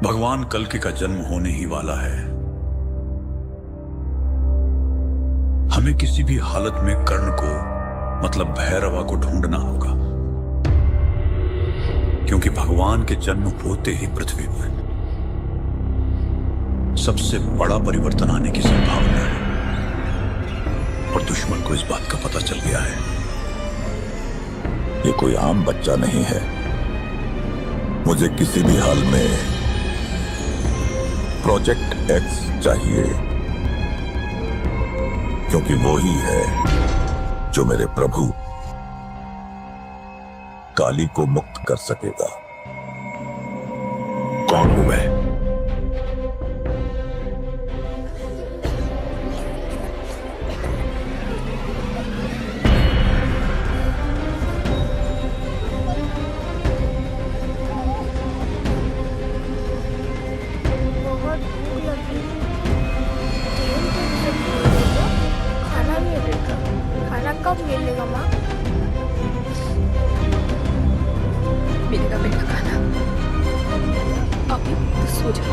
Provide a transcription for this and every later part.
भगवान कल्कि का जन्म होने ही वाला है। हमें किसी भी हालत में कर्ण को मतलब भैरवा को ढूंढना होगा, क्योंकि भगवान के जन्म होते ही पृथ्वी पर सबसे बड़ा परिवर्तन आने की संभावना है और दुश्मन को इस बात का पता चल गया है। ये कोई आम बच्चा नहीं है। मुझे किसी भी हाल में प्रोजेक्ट एक्स चाहिए, क्योंकि वो ही है जो मेरे प्रभु काली को मुक्त कर सकेगा। कौन हूं मैं? बहुत भूख लगी। तेल तो मुझे मिलेगा, खाना मिलेगा। खाना कब मिलेगा माँ? मिलेगा बेटा खाना। अभी तो सो जा।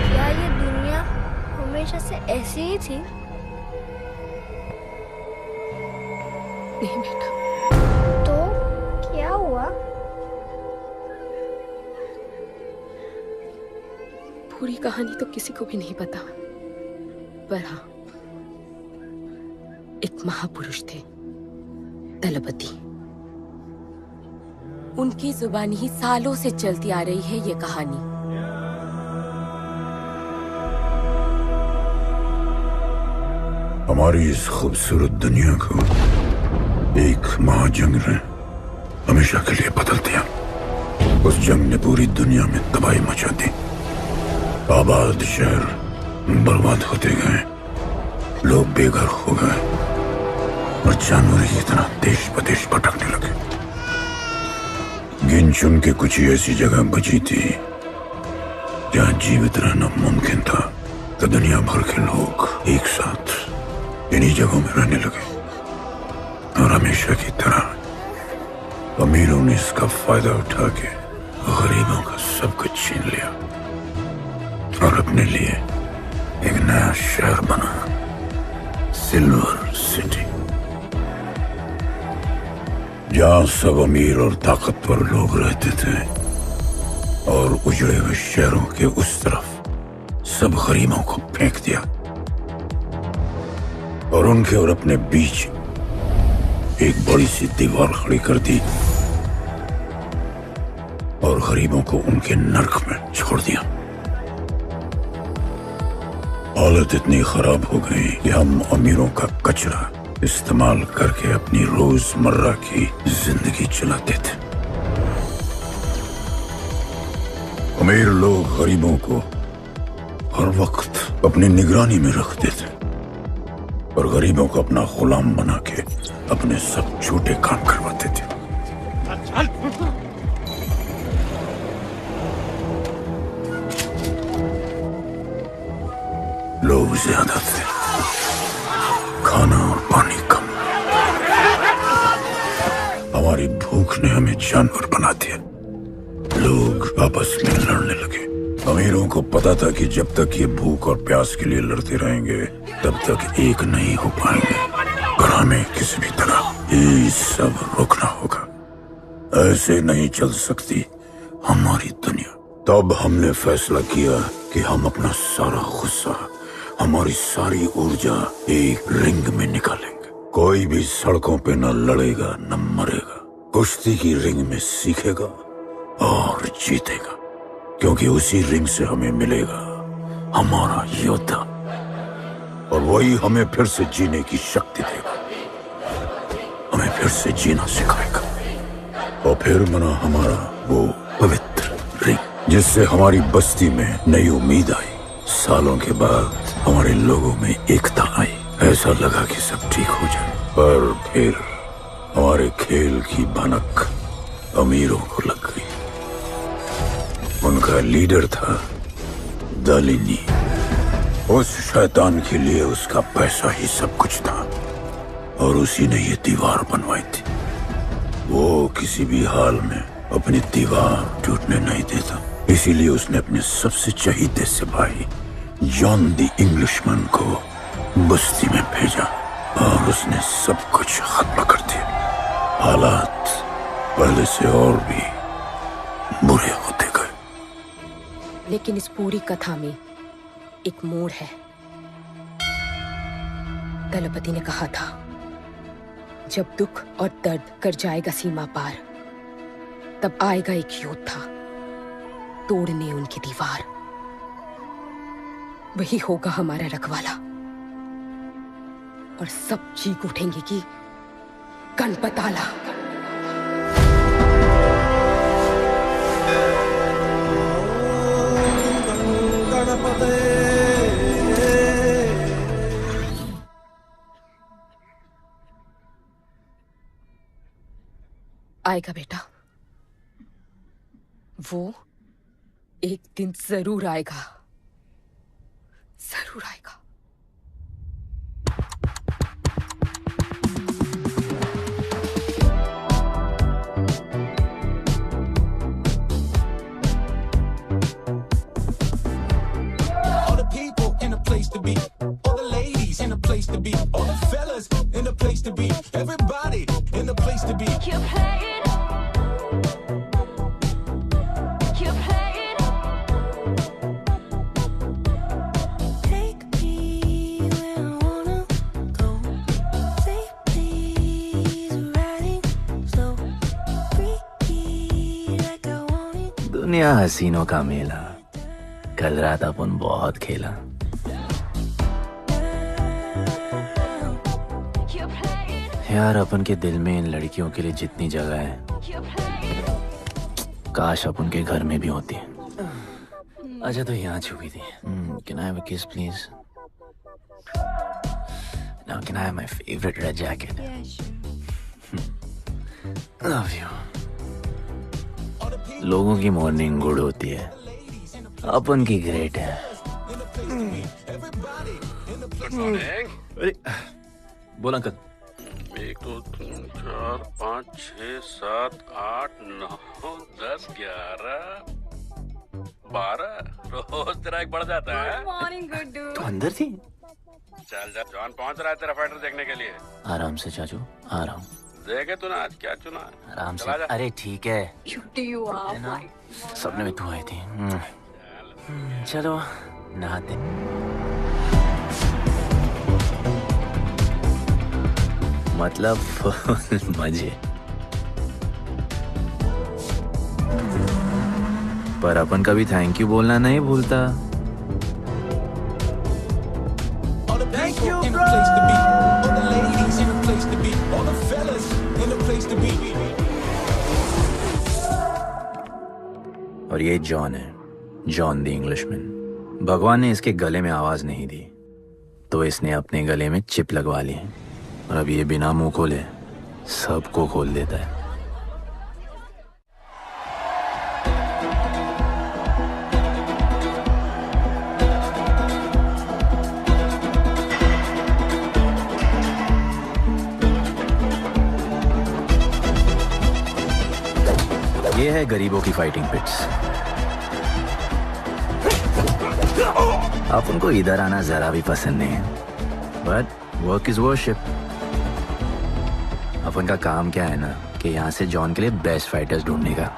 क्या ये दुनिया हमेशा से ऐसी ही थी? नहीं बेटा, तो क्या हुआ? पूरी कहानी तो किसी को भी नहीं पता, पर हाँ, एक महापुरुष थे दलपति। उनकी जुबानी ही सालों से चलती आ रही है ये कहानी। हमारी इस खूबसूरत दुनिया को एक महाजंग ने हमेशा के लिए बदल दिया। उस जंग ने पूरी दुनिया में तबाही मचा दी। आबाद शहर बर्बाद होते गए, लोग बेघर हो गए और जानवर की तरह देश प्रदेश भटकने लगे। गिन चुन के कुछ ही ऐसी जगह बची थी जहां जीवित रहना मुमकिन था, तो दुनिया भर के लोग एक साथ इन्हीं जगहों में रहने लगे और हमेशा की तरह अमीरों ने इसका फायदा उठा के गरीबों का सब कुछ छीन लिया और अपने लिए एक नया शहर बना, सिल्वर सिटी, जहां सब अमीर और ताकतवर लोग रहते थे और उजड़े हुए शहरों के उस तरफ सब गरीबों को फेंक दिया और उनके और अपने बीच एक बड़ी सी दीवार खड़ी कर दी और गरीबों को उनके नर्क में छोड़ दिया। हालत इतनी खराब हो गई कि हम अमीरों का कचरा इस्तेमाल करके अपनी रोजमर्रा की जिंदगी चलाते थे। अमीर लोग गरीबों को हर वक्त अपनी निगरानी में रखते थे और गरीबों को अपना गुलाम बना के अपने सब छोटे काम करवाते थे। लोग ज्यादा थे, खाना और पानी कम। हमारी भूख ने हमें जानवर बना दिया। लोग आपस में लड़ने लगे। अमीरों को पता था कि जब तक ये भूख और प्यास के लिए लड़ते रहेंगे तब तक एक नहीं हो पाएंगे और हमें किसी भी तरह ये सब रोकना होगा। ऐसे नहीं चल सकती हमारी दुनिया। तब हमने फैसला किया कि हम अपना सारा गुस्सा, हमारी सारी ऊर्जा एक रिंग में निकालेंगे। कोई भी सड़कों पे न लड़ेगा न मरेगा, कुश्ती की रिंग में सीखेगा और जीतेगा, क्योंकि उसी रिंग से हमें मिलेगा हमारा योद्धा और वही हमें फिर से जीने की शक्ति देगा, हमें फिर से जीना सिखाएगा और फिर बना हमारा वो पवित्र रिंग, जिससे हमारी बस्ती में नई उम्मीद आई। सालों के बाद हमारे लोगों में एकता आई। ऐसा लगा कि सब ठीक हो जाए, पर फिर हमारे खेल की भनक अमीरों को लग गई। उनका लीडर था दालिनी। उस शैतान के लिए उसका पैसा ही सब कुछ था और उसी ने ये दीवार बनवाई थी। वो किसी भी हाल में अपनी दीवार टूटने नहीं देता, इसीलिए उसने अपने सबसे चहीते सिपाही जॉन द इंग्लिशमैन को बस्ती में भेजा और उसने सब कुछ खत्म कर दिया। हालात पहले से और भी बुरे होते गए। लेकिन इस पूरी कथा में एक मोड़ है। दलपति ने कहा था, जब दुख और दर्द कर जाएगा सीमा पार, तब आएगा एक योद्धा तोड़ने उनकी दीवार। वही होगा हमारा रखवाला और सब चीख उठेंगे कि गणपताला। आएगा बेटा, वो एक दिन जरूर आएगा, जरूर आएगा। All the people in a place to be, all the ladies in a place to be, all the fellas in a place to be, everybody in a place to be. Keep playing. Keep playing. Take me where I wanna go. Safely riding slow. Freaky like I want it. दुनिया हसीनों का मेला, कल रात अपन बहुत खेला। Keep playing. यार अपन के दिल में इन लड़कियों के लिए जितनी जगह है, Keep playing. काश अपन के घर में भी होती। अच्छा तो यहाँ छुपी थी। Can I have a kiss please? Now can I have my favorite red jacket? Love you. लोगों की मॉर्निंग गुड होती है, अपन की ग्रेट है। अरे बोला अंकल। 1 2 3 4 5 6 7 8 9 10 11 12 रोज तेरा एक बढ़ जाता है। Morning, good dude. तो अंदर थी। चल जा, जॉन पहुंच रहा है तेरा फाइटर देखने के लिए। आराम से चाचू, आराम। देखे तूने आज क्या चुना है? आराम से। चला जा। अरे ठीक है, Cutie you are. है ना? सपने में तू आई थी। चलो नहाते। मतलब फुल मजे। पर अपन कभी थैंक यू बोलना नहीं भूलता। All the people in a place to be, all the ladies in a place to be, all the fellas in a place to be. और ये जॉन है, जॉन द इंग्लिशमैन। भगवान ने इसके गले में आवाज नहीं दी, तो इसने अपने गले में चिप लगवा ली और अब ये बिना मुंह खोले सबको खोल देता है। ये है गरीबों की फाइटिंग पिट्स। आप उनको इधर आना जरा भी पसंद नहीं है, बट वर्क इज वर्शिप। अपन का काम क्या है ना कि यहाँ से जॉन के लिए बेस्ट फाइटर्स ढूंढने का।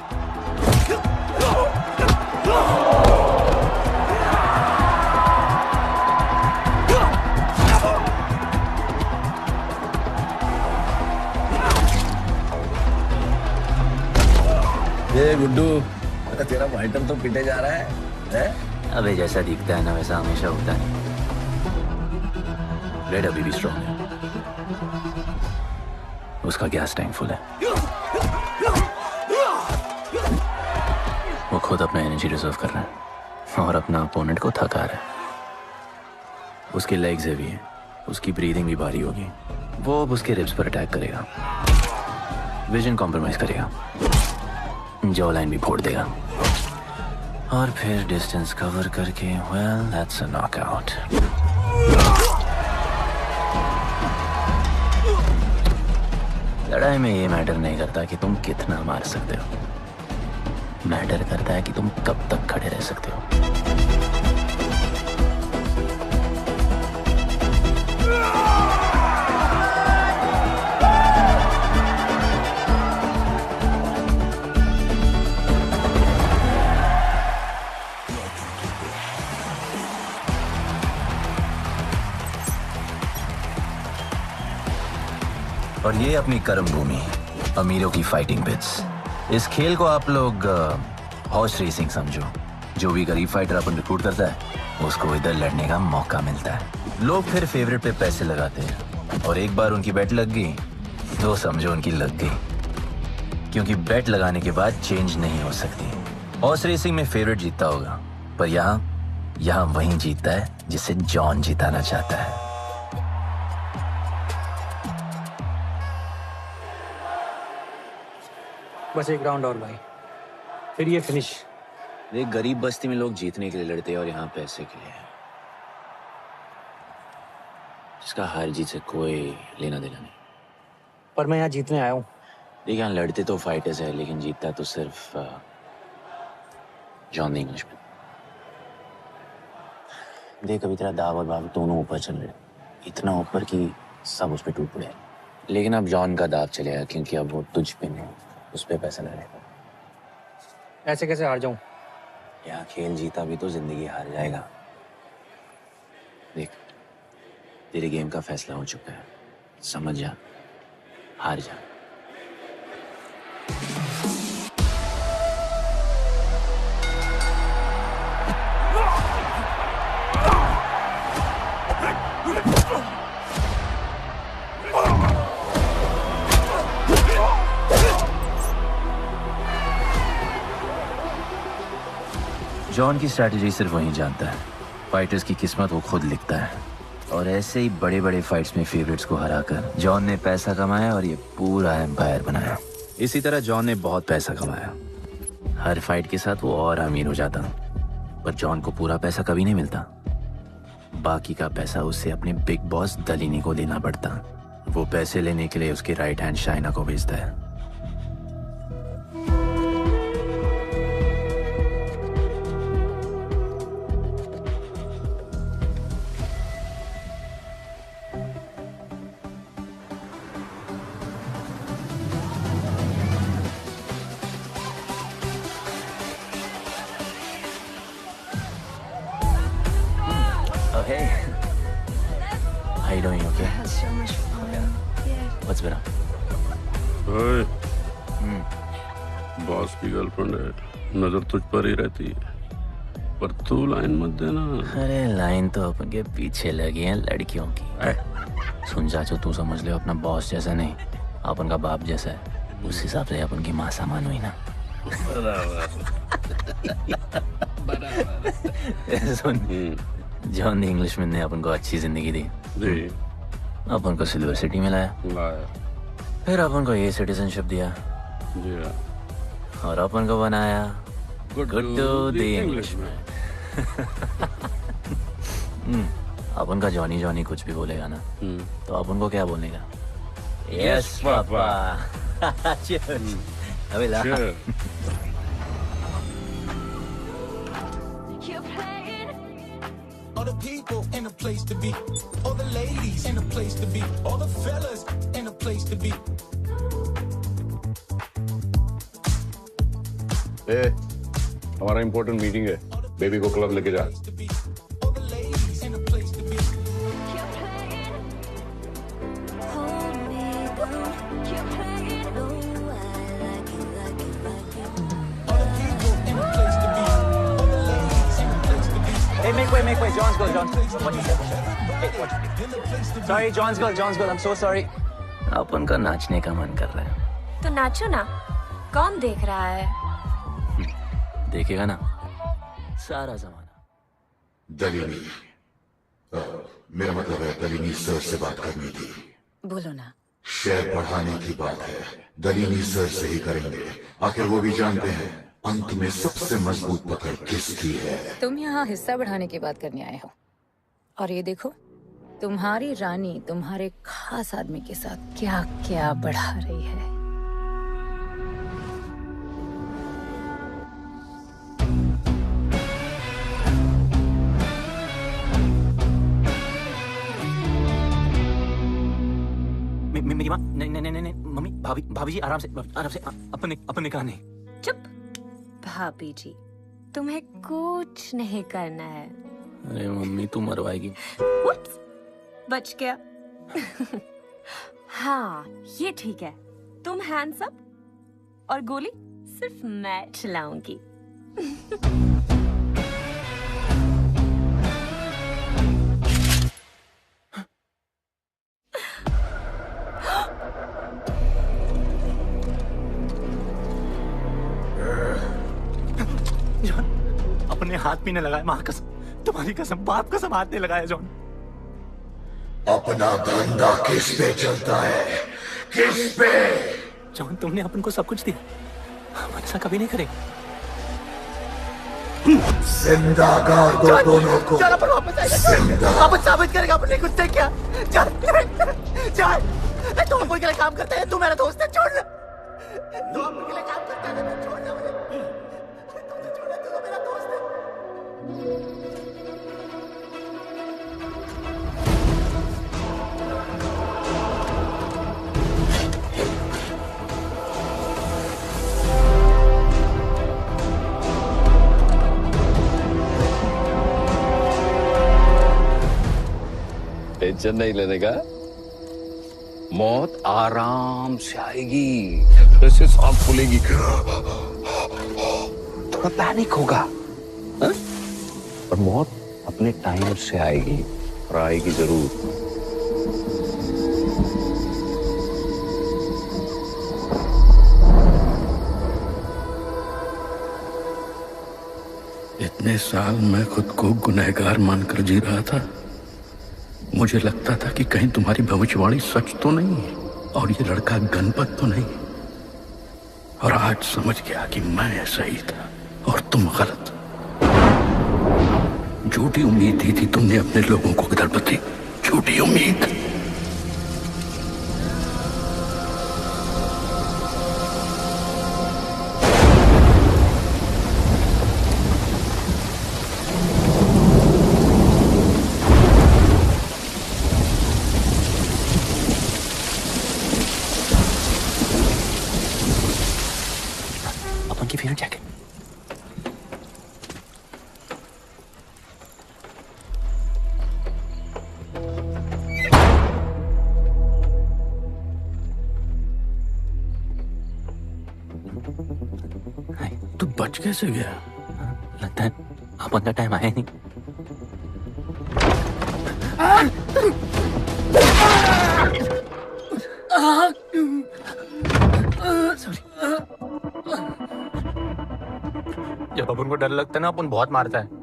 ये गुड्डू, तेरा फाइटर तो पिटे जा रहा है? अबे जैसा दिखता है ना वैसा हमेशा होता है। रेड अभी भी स्ट्रॉन्ग है, उसका गैस टैंक फुल है। वो खुद अपना एनर्जी रिजर्व कर रहा है और अपना अपोनेंट को थका रहा है। उसकी लेग्स हेवी है, उसकी ब्रीदिंग भी भारी होगी। वो अब उसके रिब्स पर अटैक करेगा, विजन कॉम्प्रोमाइज करेगा, जॉ लाइन भी फोड़ देगा और फिर डिस्टेंस कवर करके वेल दैट्स अ नॉकआउट। लड़ाई में ये मैटर नहीं करता कि तुम कितना मार सकते हो, मैटर करता है कि तुम कब तक खड़े रह सकते हो। और ये अपनी कर्म भूमि, अमीरों की फाइटिंग पिट्स। इस खेल को आप लोग हॉर्स रेसिंग समझो। जो भी गरीब फाइटर अपन रिक्रूट करता है उसको इधर लड़ने का मौका मिलता है। लोग फिर फेवरेट पे पैसे लगाते हैं और एक बार उनकी बेट लग गई तो समझो उनकी लग गई, क्योंकि बेट लगाने के बाद चेंज नहीं हो सकती। हॉर्स रेसिंग में फेवरेट जीतता होगा, पर यहाँ वही जीतता है जिसे जॉन जिताना चाहता है। बस एक राउंड और भाई, फिर ये फिनिश। एक गरीब बस्ती में लोग जीतने के लिए लड़ते हैं और यहाँ पैसे के लिए, जिसका हार जीत से कोई लेना देना नहीं। पर मैं यहाँ जीतने आया हूँ। देख, यहाँ लड़ते तो फाइटर्स है, लेकिन जीतता तो सिर्फ जॉन द इंग्लिशमैन। देख, अभी तेरा दाव और बाव दोनों ऊपर चल रहे, इतना ऊपर कि सब उस पर टूट पड़े। लेकिन अब जॉन का दाव चलेगा, क्योंकि अब वो तुझ पे नहीं, उस पे पैसा लगेगा। ऐसे कैसे हार जाऊं? यहाँ खेल जीता भी तो जिंदगी हार जाएगा। देख, तेरे गेम का फैसला हो चुका है, समझ जा, हार जा। जॉन की स्ट्रैटेजी सिर्फ वही जानता है। फाइटर्स की किस्मत वो खुद लिखता है, और ऐसे ही बड़े बड़े फाइट्स में फेवरेट्स को हराकर जॉन ने पैसा कमाया और ये पूरा एम्पायर बनाया। इसी तरह जॉन ने बहुत पैसा कमाया। हर फाइट के साथ वो और अमीर हो जाता, पर जॉन को पूरा पैसा कभी नहीं मिलता। बाकी का पैसा उसे अपने बिग बॉस दलीनी को देना पड़ता। वो पैसे लेने के लिए उसके राइट हैंड शाइना को भेजता है। Hey, how you doing? Okay. So much fun. Yeah. What's been up? ओए, बॉस की गर्लफ्रेंड है, नजर तुझ पर ही रहती है, पर तू लाइन मत देना। अरे लाइन तो अपन के पीछे लगी है लड़कियों की। सुन चाचू, तू समझ ले अपना बॉस जैसा नहीं, अपन का बाप जैसा है। उस हिसाब से अपन की माँ सामान हुई ना। सुन, जॉन द इंग्लिशमैन ने अपन को अच्छी जिंदगी दी, अपन को सिल्वर सिटी में लाया, फिर अपन को ये सिटीजनशिप दिया, और अपन को बनाया गुड्डू द इंग्लिशमैन। अपन का जॉनी जॉनी कुछ भी बोलेगा ना, तो अपन को क्या बोलेगा? Yes papa. चीयर्स। अबे ला। You're playing. All the people in a place to be. All the ladies in a place to be. All the fellas in a place to be. हमारा इम्पोर्टेंट मीटिंग है, baby को club लेके जा। All the ladies in a place to be. You're playing. Hold me down. You're playing. All the people in a place to be. All the ladies in a place to be. Hey, make way. John's girl, John. What you said? Hey, what? Sorry, John's girl. I'm so sorry. अपन का नाचने का मन कर रहा है। तो नाचो ना, कौन देख रहा है? देखेगा ना सारा जमाना। दलीनी, मेरा मतलब है दलीनी सर से बात करनी थी। बोलो ना। शेयर बढ़ाने की बात है, दलीनी सर से ही करेंगे। आखिर वो भी जानते हैं अंत में सबसे मजबूत पकड़ किसकी है। तुम यहाँ हिस्सा बढ़ाने की बात करने आए हो, और ये देखो तुम्हारी रानी तुम्हारे खास आदमी के साथ क्या क्या बढ़ा रही है। भाभी जी आराम से अपन निकाह नहीं। चुप। भाभी जी, तुम्हें कुछ नहीं करना है। अरे मम्मी तू मरवाएगी। Whoops, बच गया। हाँ, ये ठीक है। तुम हैंड्स अप और गोली सिर्फ मैं चलाऊंगी। जॉन, अपने हाथ पीने लगाए, माँ कसम, तुम्हारी कसम, बाप कसम हाथ नहीं लगाया जॉन। अपना धंधा किस पे चलता है? किस पे? जॉन, तुमने अपन को सब कुछ दिया, अपन ऐसा कभी नहीं करेगा। जिंदा गाड़ दो दोनों को। चल अपन वापस आएगा। जिंदा। अपन साबित करेगा अपन ने कुछ नहीं किया। चल चल, तुम अपन के लिए काम करते हैं, तू मेरा दोस्त है, छोड़। तू अपन के लिए काम करता है, तो छोड़ ना मुझे। तू छोड़, तू तो मेरा दोस्त है। टेंशन नहीं लेने का, मौत आराम से आएगी, जैसे सांस फूलेगी, थोड़ा पैनिक होगा, हा? और मौत अपने टाइम से आएगी, और आएगी जरूर। इतने साल मैं खुद को गुनहगार मानकर जी रहा था। मुझे लगता था कि कहीं तुम्हारी भविष्यवाणी सच तो नहीं है और ये लड़का गणपत तो नहीं। और आज समझ गया कि मैं सही था और तुम गलत। झूठी उम्मीद दी थी तुमने अपने लोगों को गणपति, झूठी उम्मीद। की फेवरेट जैकेट। तू बच कैसे गया? लगता है अपन का टाइम आया नहीं। जब अपन को डर लगता है ना, अपन बहुत मारता है।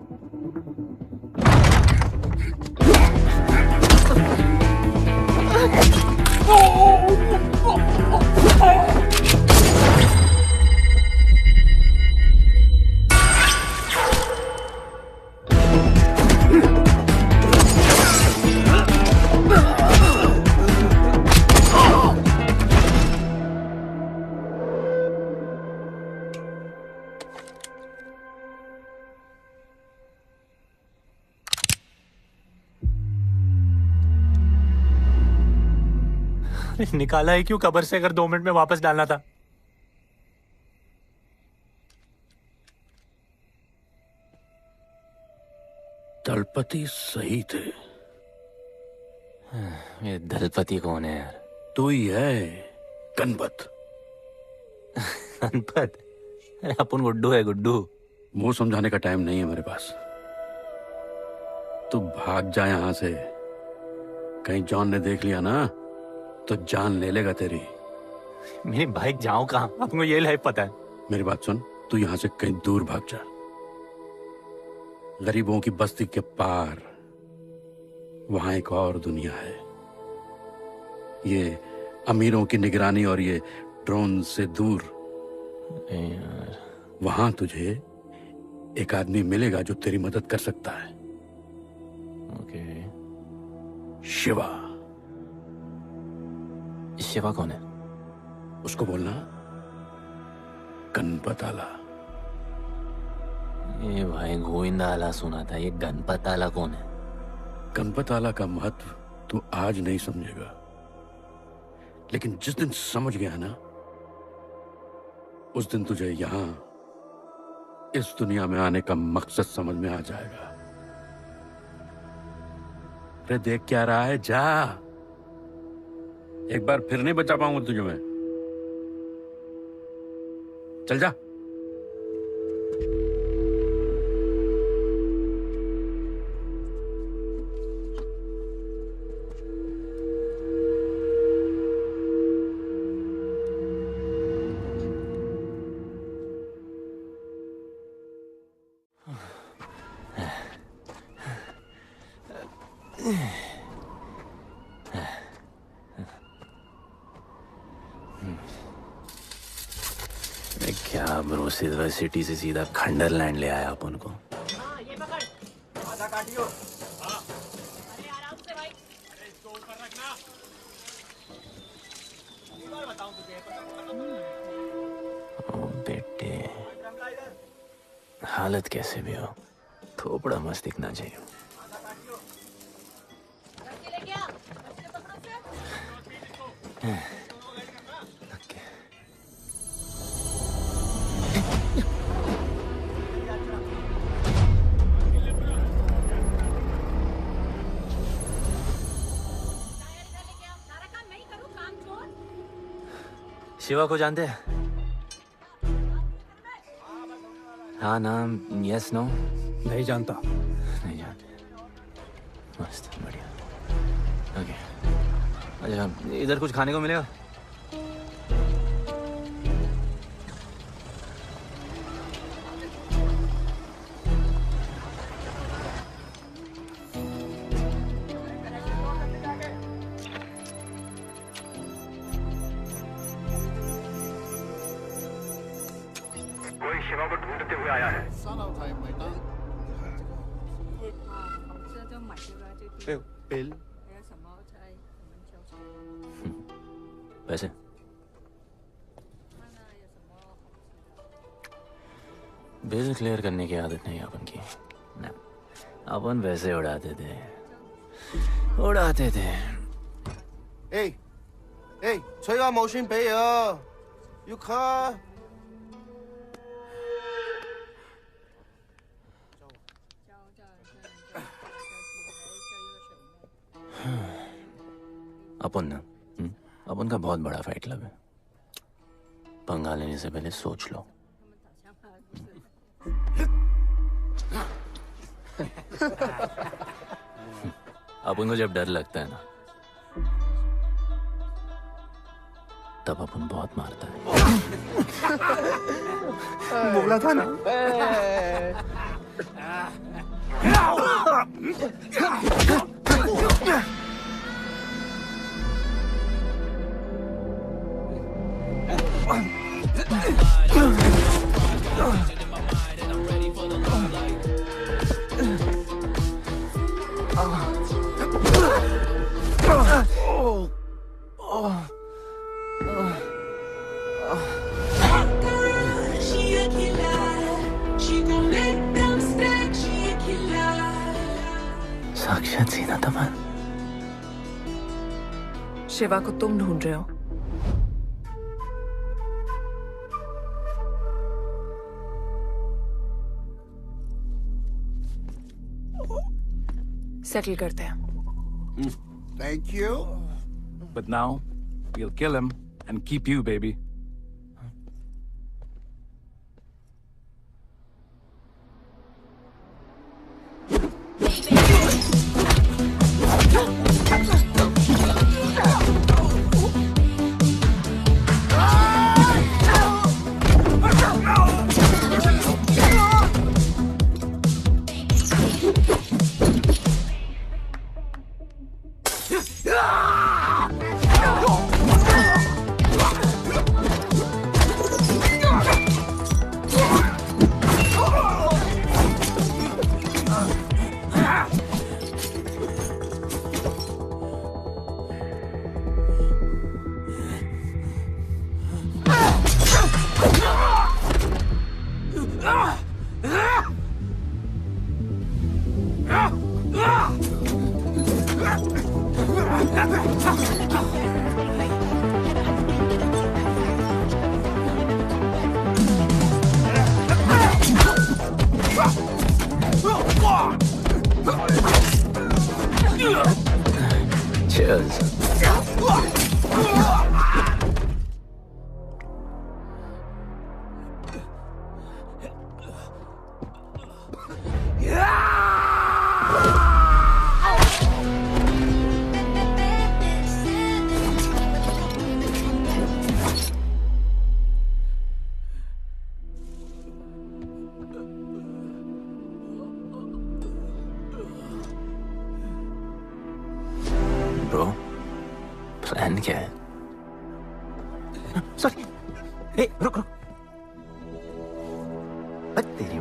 निकाला है क्यों कब्र से, अगर 2 मिनट में वापस डालना था। दलपति सही थे। ये दलपति कौन है यार? तू ही है गणपत। गणपत? अरे अपन गुड्डू है, गुड्डू। वो समझाने का टाइम नहीं है मेरे पास। तू भाग जा यहां से। कहीं जॉन ने देख लिया ना तो जान ले लेगा तेरी। मेरी बाइक जाऊं कहां? आपको ये लाइफ पता है। मेरी बात सुन, तू यहां से कहीं दूर भाग जा। गरीबों की बस्ती के पार वहां एक और दुनिया है। ये अमीरों की निगरानी और ये ड्रोन से दूर। यार वहां तुझे एक आदमी मिलेगा जो तेरी मदद कर सकता है। ओके। शिवा। शिवा कौन है? उसको बोलना गणपत आला। ये भाई गोविंदा आला सुना था, ये गणपत आला कौन है? गणपत आला का महत्व तू आज नहीं समझेगा, लेकिन जिस दिन समझ गया ना, उस दिन तुझे यहां इस दुनिया में आने का मकसद समझ में आ जाएगा। अरे देख क्या रहा है, जा। एक बार फिर नहीं बचा पाऊंगा तुझे मैं। चल जा। क्या ब्रो, सिल्वर सिटी से सीधा खंडरलैंड ले आया अपन को। ये पकड़, आधा काटियो। अरे आराम से भाई। अरे इसको ऊपर रखना। एक बार बताऊं तुझे। ओ बेटे, हालत कैसे भी हो, थोपड़ा मस्त दिखना चाहिए। शिवा को जानते हैं? हाँ, नाम यस नो? नहीं जानता। नहीं जानते। मस्त, बढ़िया। ओके, अच्छा इधर कुछ खाने को मिलेगा? शिवा को ढूंढते हुए आया है। बिल पैसे बिल क्लियर करने की आदत नहीं अपन की ना, अपन वैसे उड़ाते थे।吹下冇算俾啊，要卡。 अपन ना, अपन का बहुत बड़ा फाइट क्लब है। पंगा लेने से पहले सोच लो। अपन को जब डर लगता है ना, तब अपन बहुत मारता है। बोला था ना। साक्षात सीना तमन। शिवा को तुम ढूंढ रहे हो? सेटल करते हैं। Thank you. But now, we'll kill him and keep you, baby. Bro, plan क्या है? सॉरी, रुक रुक। तेरी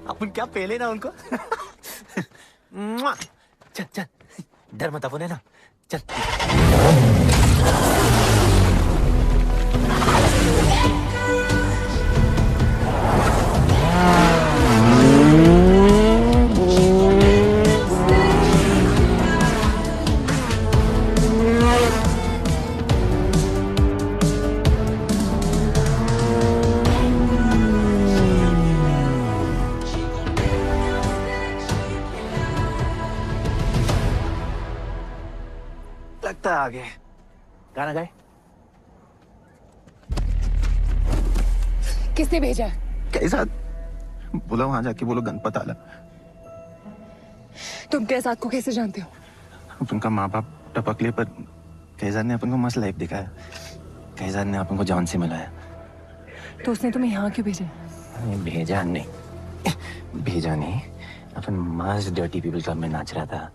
अपन क्या पहले ना उनको। चल चल, डर मत अपन है ना, चल। लगता है आगे गाना गाए। किसने भेजा? कैसा? बोला वहां जाके बोलो गणपत आला। तुम कैसाद को कैसे जानते हो? उनका माँ बाप टपकले पर कैसाद ने अपन को मस्त लाइफ दिखाया। कैसाद ने अपन को जॉन से मिलाया। तो उसने तुम्हें यहाँ क्यों भेजा? भेजा नहीं, अपन मस्त डर्टी पीपल क्लब में नाच रहा था।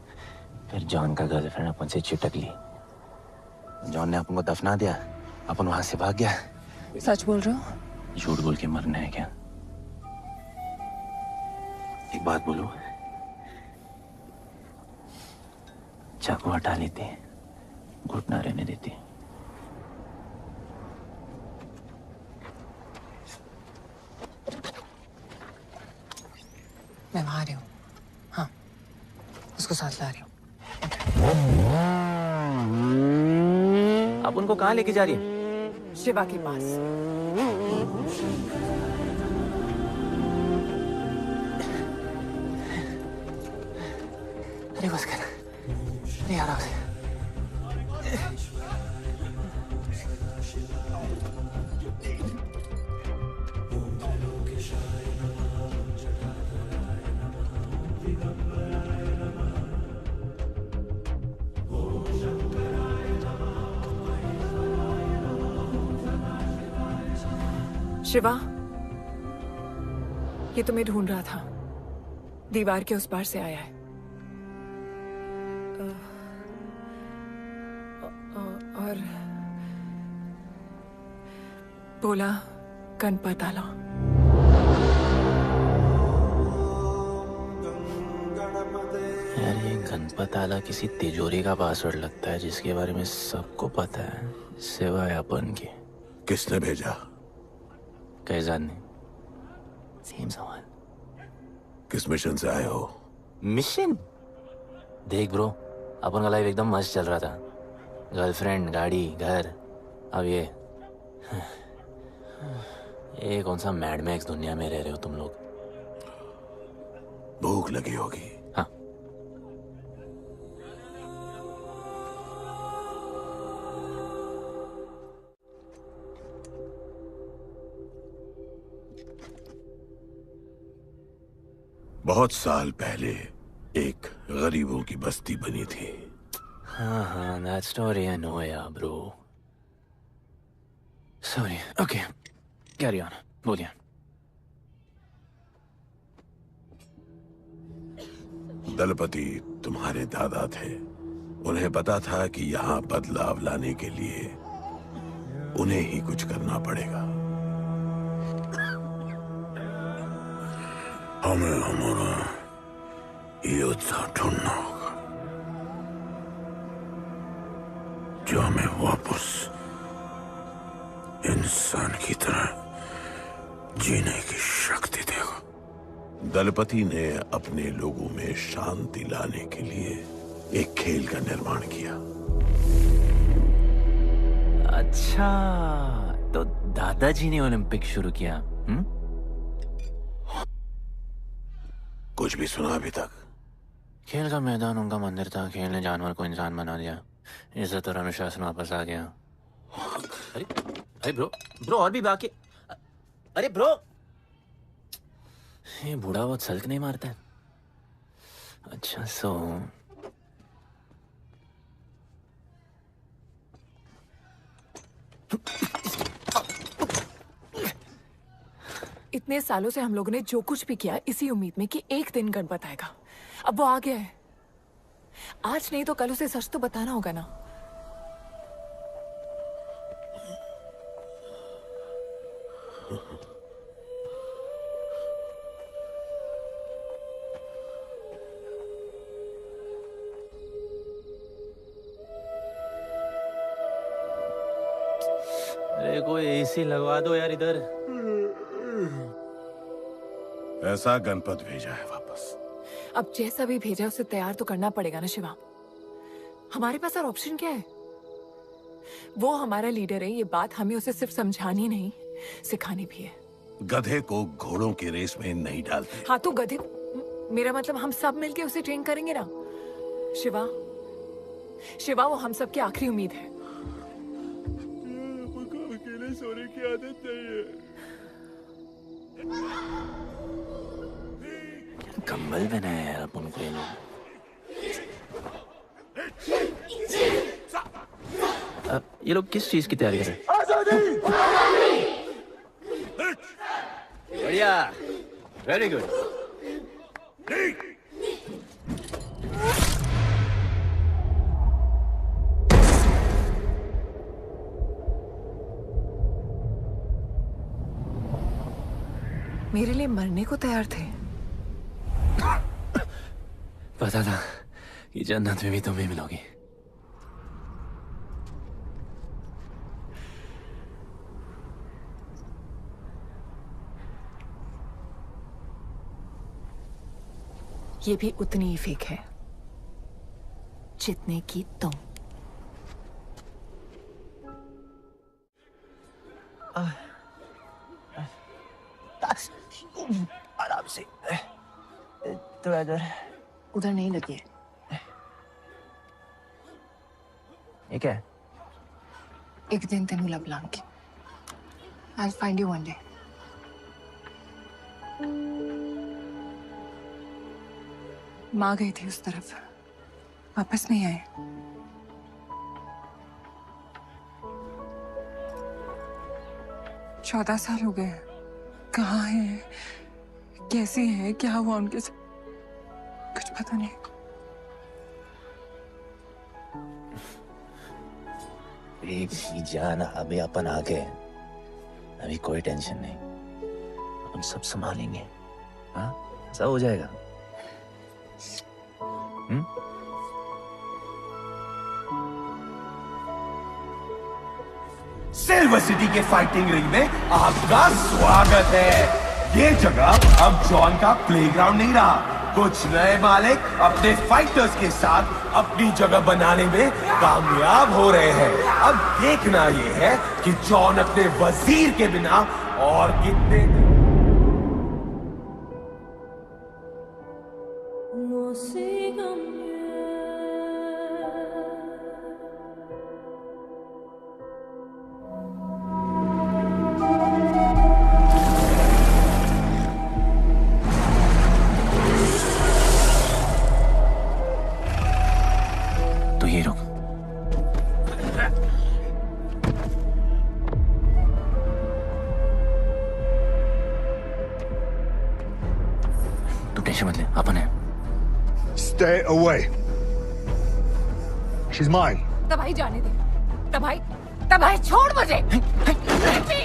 फिर जॉन का गर्लफ्रेंड अपन से चिपक ली। जॉन ने अपन को दफना दिया, अपन वहां से भाग गया। सच बोल रहे हो? झूठ बोल के मरना है क्या? एक बात बोलूं, चाकू हटा लेते, घुटना रहने देते। मैं वहां आ रही हूँ। हाँ, उसको साथ ला रही हूँ। आप उनको कहाँ लेके जा रही हैं? शिवा के पास। अरे बस कर, नहीं आ रहा उसे। शिवा, ये तुम्हें ढूंढ रहा था। दीवार के उस पार से आया है। और बोला गणपत आला। यार ये गणपत आला किसी तिजोरी का पासवर्ड लगता है जिसके बारे में सबको पता है सिवाय अपन के। किसने भेजा? कैसाद ने। सेम सवाल। किस मिशन से आए हो? मिशन? देख ब्रो, अपन का लाइफ एकदम मस्त चल रहा था। गर्लफ्रेंड, गाड़ी, घर। अब ये कौन सा मैड मैक्स दुनिया में रह रहे हो तुम लोग। भूख लगी होगी। हाँ। बहुत साल पहले एक गरीबों की बस्ती बनी थी। हाँ, that story I know, yeah, bro. Sorry. Okay, carry on. बोलिए। दलपति तुम्हारे दादा थे। उन्हें पता था कि यहाँ बदलाव लाने के लिए उन्हें ही कुछ करना पड़ेगा। हमें हमारा योद्धा ढूंढना होगा जो हमें वापस इंसान की तरह जीने की शक्ति देगा। दलपति ने अपने लोगों में शांति लाने के लिए एक खेल का निर्माण किया। अच्छा, तो दादाजी ने ओलंपिक शुरू किया। कुछ भी सुना अभी तक? खेल का मैदान उनका मंदिर था, खेल ने जानवर को इंसान बना दिया, इज्जत और अनुशासन वापस आ गया। अरे अरे ब्रो और भी बाकी। अरे ब्रो, ये बूढ़ा बहुत सल्क नहीं मारता है। अच्छा सो इतने सालों से हम लोगों ने जो कुछ भी किया इसी उम्मीद में कि एक दिन गणपत आएगा। अब वो आ गया है। आज नहीं तो कल उसे सच तो बताना होगा ना। अरे कोई एसी लगवा दो यार इधर। ऐसा गणपत भेजा है वापस। अब जैसा भी भेजा उसे तैयार तो करना पड़ेगा ना शिवा। हमारे पास और ऑप्शन क्या है? वो हमारा लीडर है, ये बात हमें उसे सिर्फ समझानी नहीं सिखानी भी है। गधे को घोड़ों की रेस में नहीं डालते। हाँ तो गधे, मेरा मतलब हम सब मिलके उसे ट्रेन करेंगे ना। शिवा, शिवा वो हम सब की आखिरी उम्मीद है। अकेले सोने की आदत नहीं है। कंबल बनाया यार अपन को ये लोग। ये लोग किस चीज की तैयारी कर रहे हैं? बढ़िया, वेरी गुड। मेरे लिए मरने को तैयार थे। पता था कि जन्नत में भी तुम ही मिलोगी। ये भी उतनी ही फेक है जितने की तुम। आराम से, थोड़ा इधर। उधर नहीं लगी है। ये क्या है? एक दिन तेनू लब Langi. I'll find you one day. माँ गई थी उस तरफ, वापस नहीं आए। चौदह साल हो गए। कहाँ है, कैसे है, क्या हुआ उनके साथ, कुछ पता नहीं। बेबी जान, अभी अपन आ गए, अभी कोई टेंशन नहीं, हम सब संभालेंगे। हाँ सब हो जाएगा। सिल्वर सिटी के फाइटिंग रिंग में आपका स्वागत है। ये जगह अब जॉन का प्लेग्राउंड नहीं रहा। कुछ नए मालिक अपने फाइटर्स के साथ अपनी जगह बनाने में कामयाब हो रहे हैं। अब देखना ये है कि जॉन अपने वजीर के बिना और कितने Stay away. She's mine. तबाही जाने दे। तबाही, तबाही छोड़ मुझे। Leave me.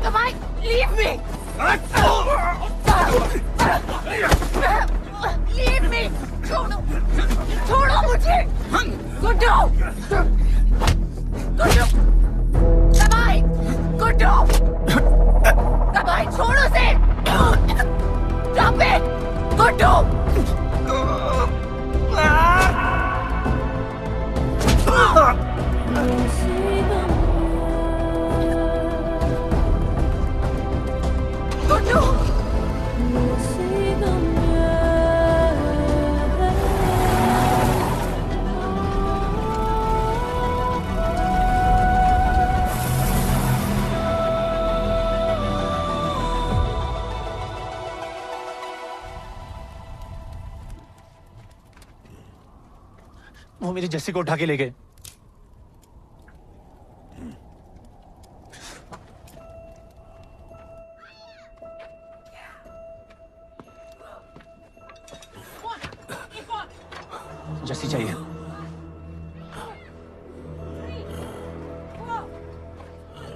तबाही, leave me. Leave me. छोड़ो, छोड़ो मुझे। गुड्डू, गुड्डू, तबाही, गुड्डू, तबाही छोड़ो से। Stop it, Guddu. गुड्डू, वो मेरी जस्सी को उठा के ले गए। जस्सी चाहिए।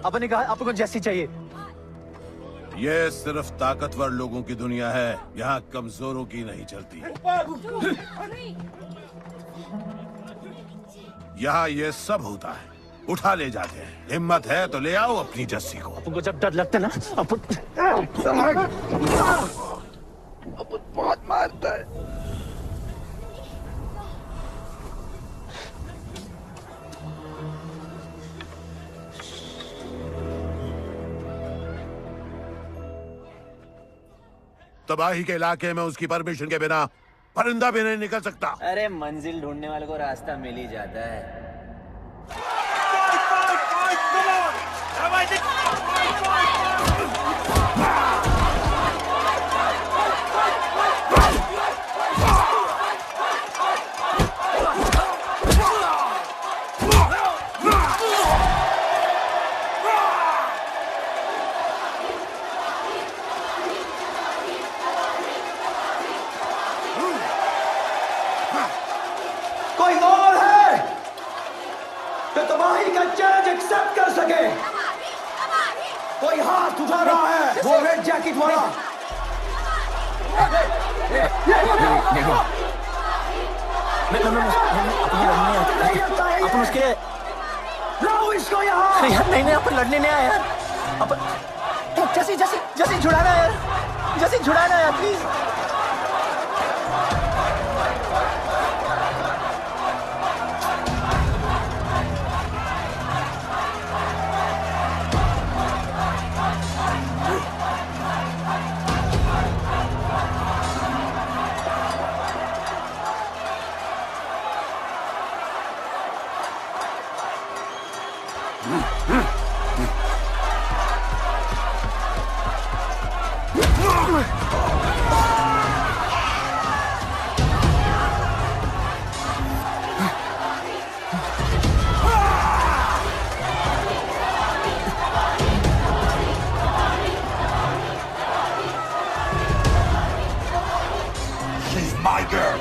आपने कहा आपको जस्सी चाहिए। ये सिर्फ ताकतवर लोगों की दुनिया है, यहाँ कमजोरों की नहीं चलती। यहाँ ये सब होता है, उठा ले जाते हैं। हिम्मत है तो ले आओ अपनी जस्सी को। आपको जब डर लगता है ना, आप बहुत मारता है। तबाही के इलाके में उसकी परमिशन के बिना परिंदा भी नहीं निकल सकता। अरे मंजिल ढूंढने वाले को रास्ता मिल ही जाता है। कोई और है जो तबाही का चैलेंज एक्सेप्ट कर सके? कोई हाथ उठा रहा है, वो रेड जैकेट वाला। अपन उसके लाओ इसको यहाँ। यार नहीं अपन लड़ने नहीं आया यार। अपन जैसी जैसी जैसी छुड़ाना यार, जैसी छुड़ाना यार प्लीज। She's my girl.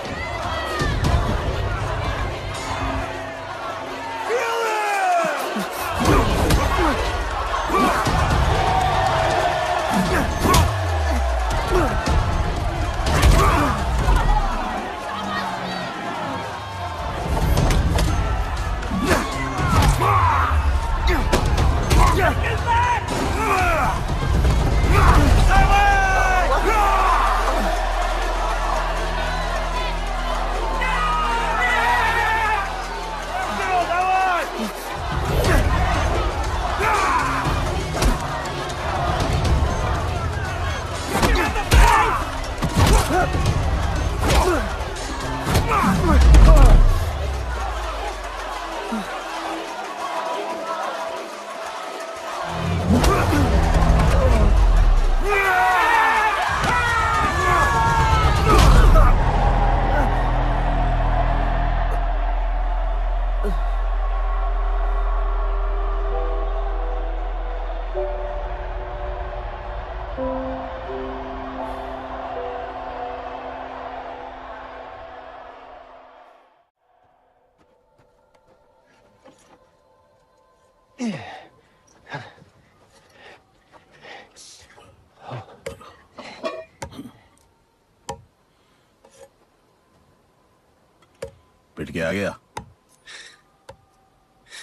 पिट के आ गया?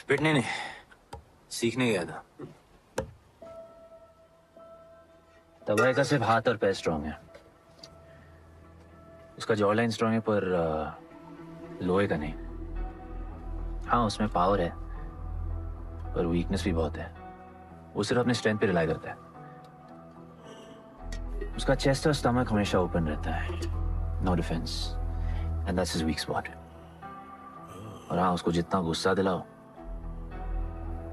पिटने नहीं, सीखने गया था। तबाही का सिर्फ हाथ और पैर स्ट्रांग है, उसका जॉ लाइन स्ट्रांग है, पर लोहे का नहीं। हाँ उसमें पावर है, पर वीकनेस भी बहुत है। वो सिर्फ अपने स्ट्रेंथ पे रिलाई करता है। उसका चेस्ट और स्टमक हमेशा ओपन रहता है, no defence, and that's his weak spot. और हाँ उसको जितना गुस्सा दिलाओ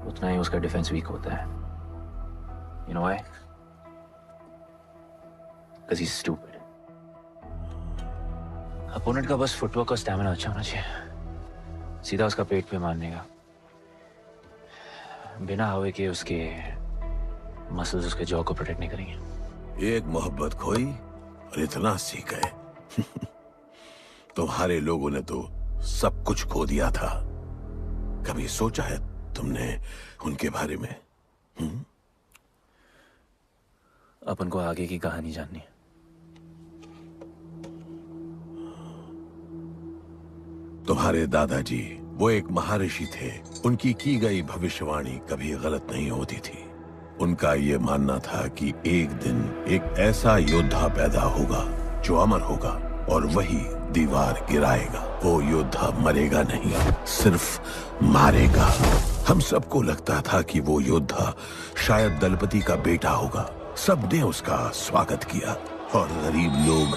उतना ही उसका डिफेंस वीक होता है। You know why? Because he's stupid. Opponent का बस फुटवर्क और स्टैमिना अच्छा होना चाहिए। सीधा उसका पेट पे मारने का, बिना हवा के। उसके मसल्स उसके जॉ को प्रोटेक्ट नहीं करेंगे। एक मोहब्बत खोई और इतना सीख गए। तुम्हारे लोगों ने तो सब कुछ खो दिया था। कभी सोचा है तुमने उनके बारे में? अपन को आगे की कहानी जाननी है। तुम्हारे दादाजी वो एक महर्षि थे। उनकी की गई भविष्यवाणी कभी गलत नहीं होती थी। उनका ये मानना था कि एक दिन एक ऐसा योद्धा पैदा होगा जो अमर होगा और वही दीवार गिराएगा। वो योद्धा मरेगा नहीं, सिर्फ मारेगा। हम सबको लगता था कि वो योद्धा शायद दलपति का बेटा होगा। सबने उसका स्वागत किया और गरीब लोग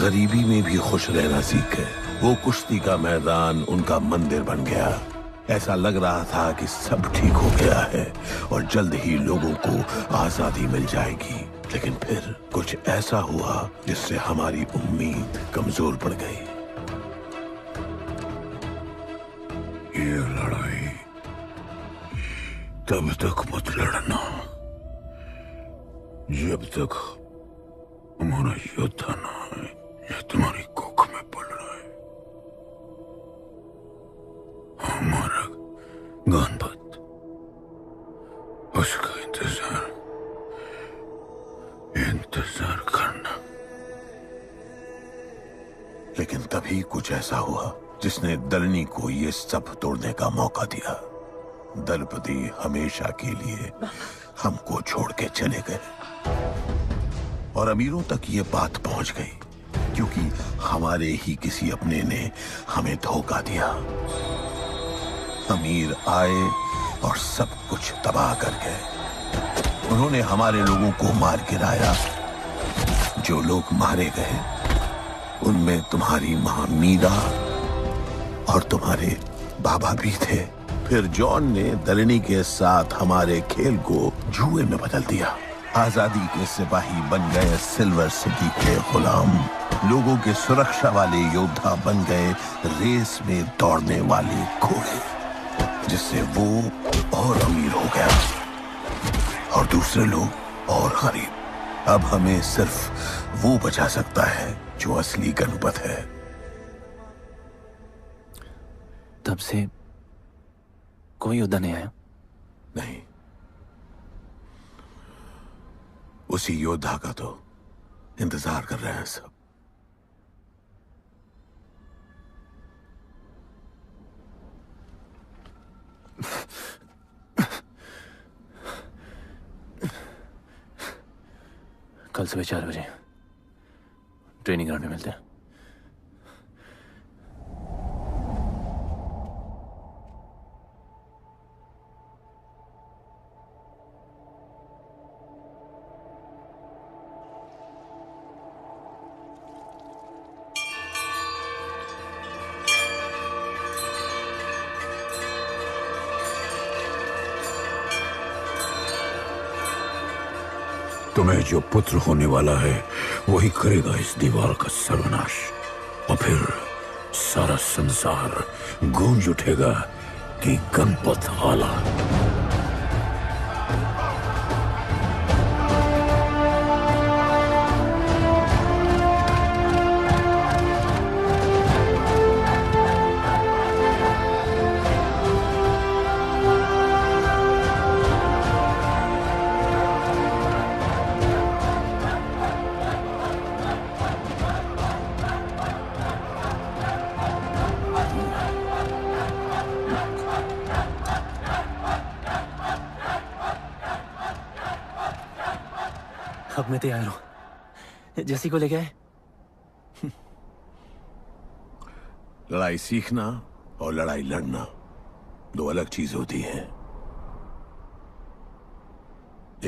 गरीबी में भी खुश रहना सीख गए। वो कुश्ती का मैदान उनका मंदिर बन गया। ऐसा लग रहा था कि सब ठीक हो गया है और जल्द ही लोगों को आजादी मिल जाएगी। लेकिन फिर कुछ ऐसा हुआ जिससे हमारी उम्मीद कमजोर पड़ गई। ये लड़ाई तब तक मत लड़ना जब तक हमारा योद्धा ना है या तुम्हारी कोख में पड़ रहा है। हमारा गणपत, उसका इंतजार करना। लेकिन तभी कुछ ऐसा हुआ जिसने दलनी को ये सब तोड़ने का मौका दिया। दलपति हमेशा के लिए हमको छोड़ के चले गए और अमीरों तक ये बात पहुंच गई क्योंकि हमारे ही किसी अपने ने हमें धोखा दिया। अमीर आए और सब कुछ तबाह कर गए। उन्होंने हमारे लोगों को मार गिराया। जो लोग मारे गए उनमें तुम्हारी मां मीरा और तुम्हारे बाबा भी थे। फिर जॉन ने दलनी के साथ हमारे खेल को जुए में बदल दिया। आजादी के सिपाही बन गए सिल्वर सिटी के गुलाम। लोगों के सुरक्षा वाले योद्धा बन गए रेस में दौड़ने वाले घोड़े, जिससे वो और अमीर हो गया और दूसरे लोग और गरीब। अब हमें सिर्फ वो बचा सकता है जो असली गणपत है। तब से कोई योद्धा नहीं आया? नहीं, उसी योद्धा का तो इंतजार कर रहे हैं सब। कल सुबह 4 बजे ट्रेनिंग ग्राउंड में मिलते हैं। तुम्हें जो पुत्र होने वाला है वही करेगा इस दीवार का सर्वनाश। और फिर सारा संसार गूंज उठेगा कि गणपत आला। अब मैं तैयार हूं। जैसी को लेके आए। लड़ाई सीखना और लड़ाई लड़ना दो अलग चीज होती है।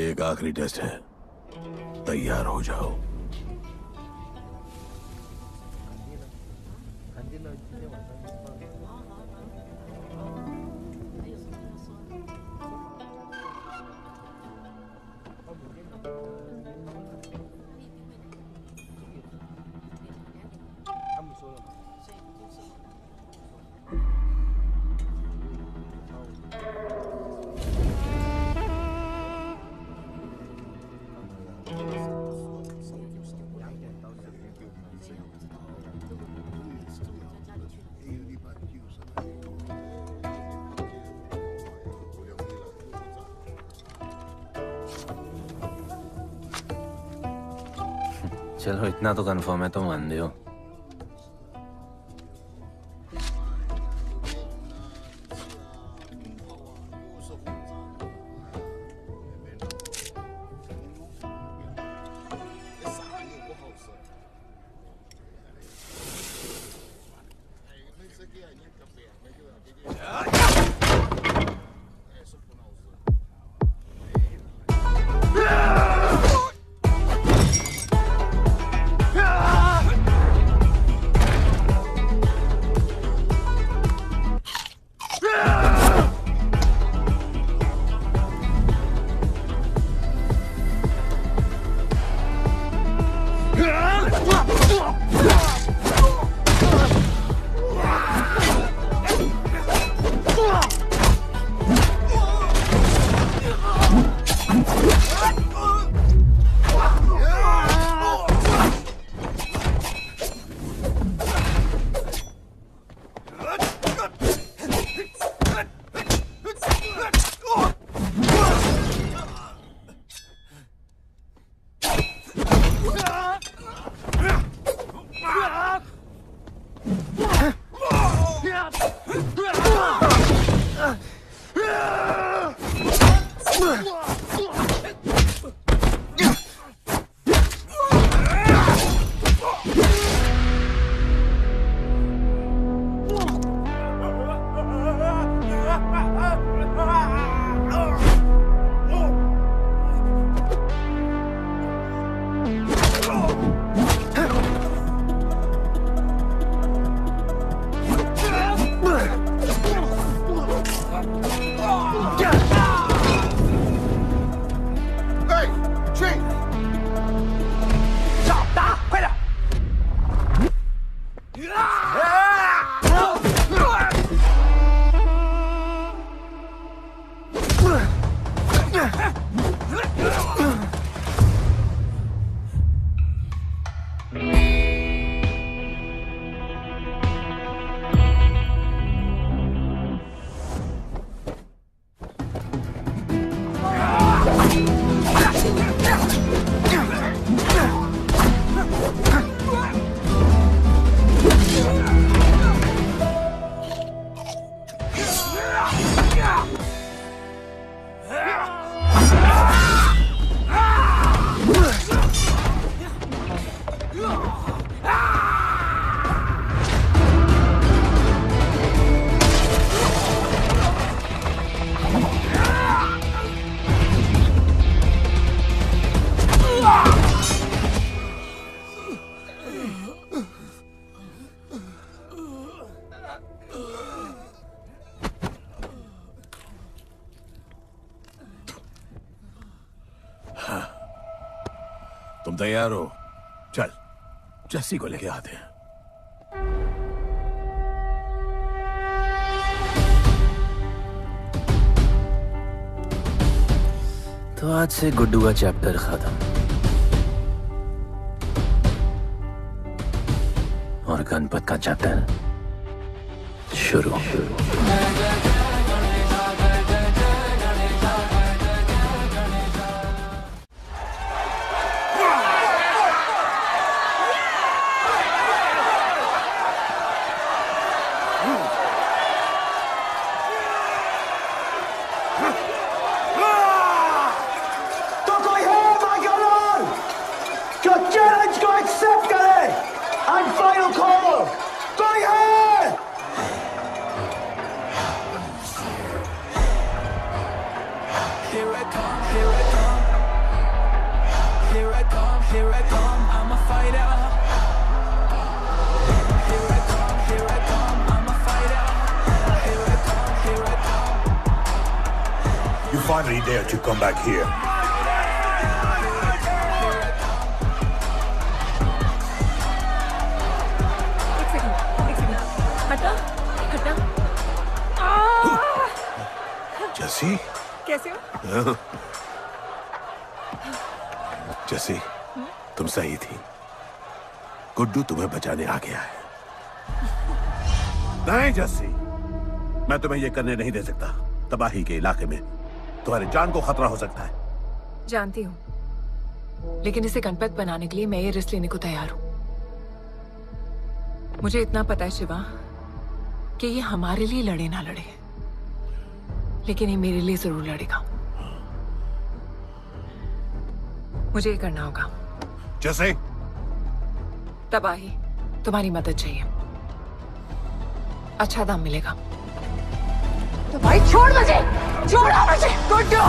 एक आखिरी टेस्ट है, तैयार हो जाओ। चलो इतना तो कंफर्म है तो मान दो। तुम तैयार हो? चल जस्सी को लेके आते हैं। तो आज से गुड्डू का चैप्टर खत्म और गणपत का चैप्टर शुरू। You finally dared to come back here. हटा हटा। जस्सी कैसे हो? जस्सी तुम सही थी। गुड्डू तुम्हें बचाने आ गया है। नहीं जस्सी, मैं तुम्हें यह करने नहीं दे सकता। तबाही के इलाके में तुम्हारी जान को खतरा हो सकता है। जानती हूँ, लेकिन इसे गणपत बनाने के लिए मैं ये रिस्क लेने को तैयार हूं। मुझे इतना पता है शिवा कि ये हमारे लिए लड़े ना लड़े, लेकिन ये मेरे लिए जरूर लड़ेगा। मुझे ये करना होगा। जैसे तबाही, तुम्हारी मदद चाहिए। अच्छा दाम मिलेगा। तो भाई छोड़ मुझे, छोड़ो मुझे। गुड्डू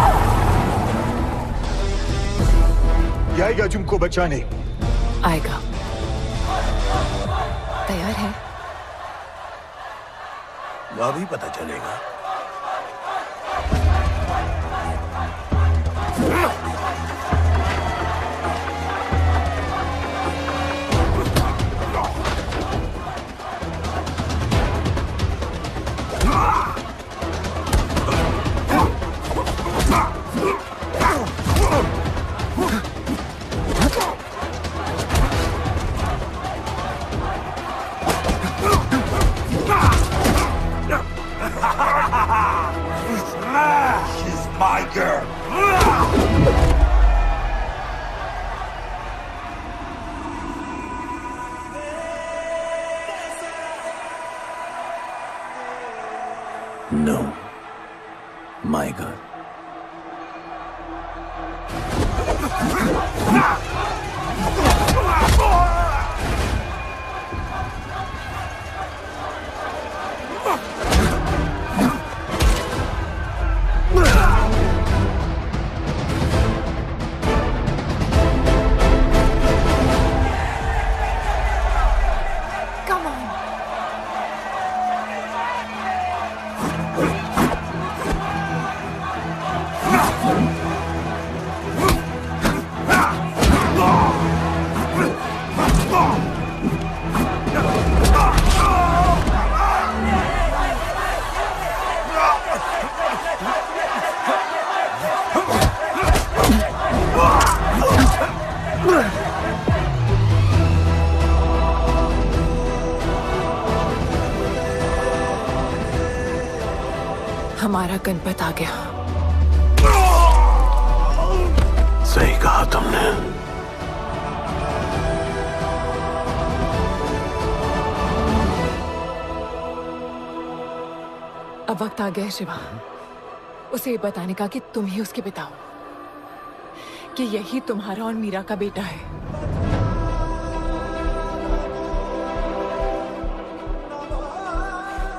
ये आएगा तुमको बचाने। आएगा। तैयार है? अभी पता चलेगा। She's my girl. No, my girl. Come on. हमारा गणपत आ गया। सही कहा तुमने। अब वक्त आ गया है शिवा, उसे ये बताने का कि तुम ही उसके पिता हो, कि यही तुम्हारा और मीरा का बेटा है।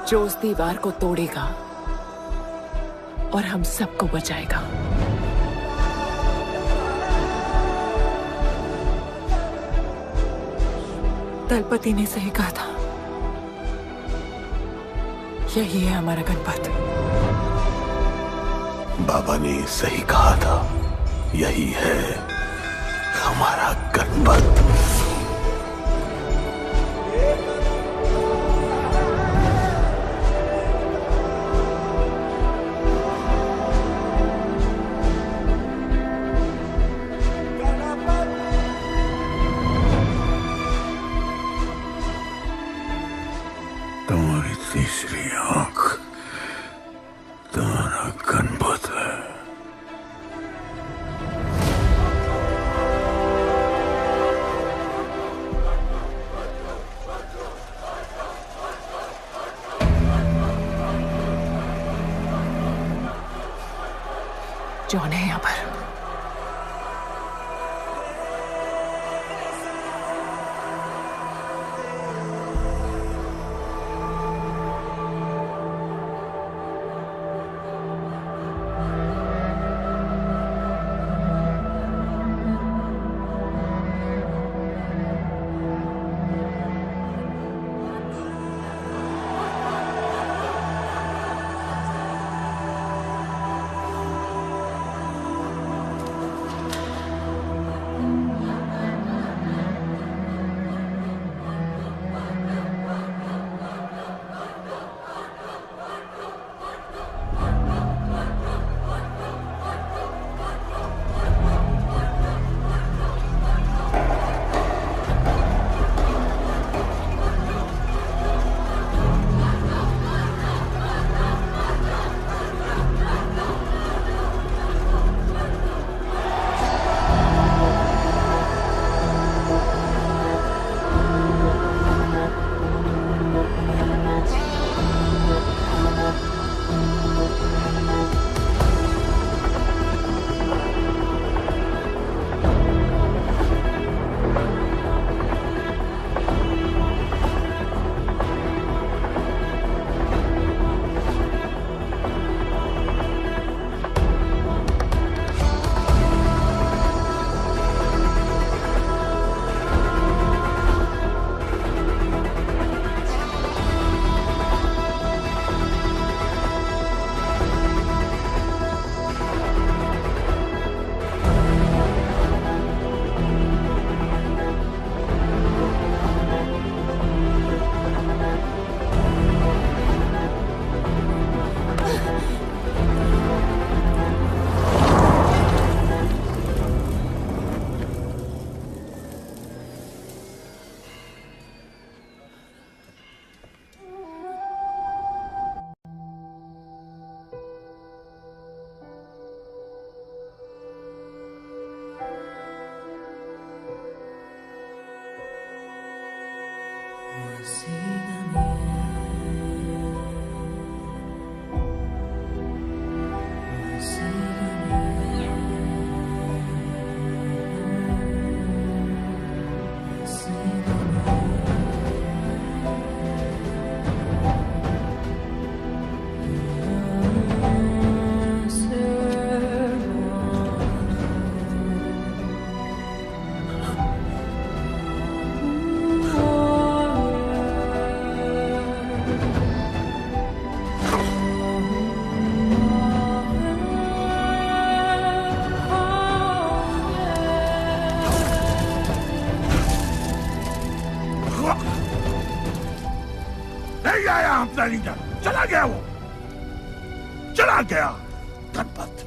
जो उस दीवार को तोड़ेगा और हम सबको बचाएगा। दलपति ने सही कहा था, यही है हमारा गणपत। बाबा ने सही कहा था, यही है हमारा गणपत। तुम्हारी तीसरी आंख तुम्हारा गणपत है। जॉन है यहाँ पर। नहीं आया अपना लीडर, चला गया वो, चला गया। गणपत,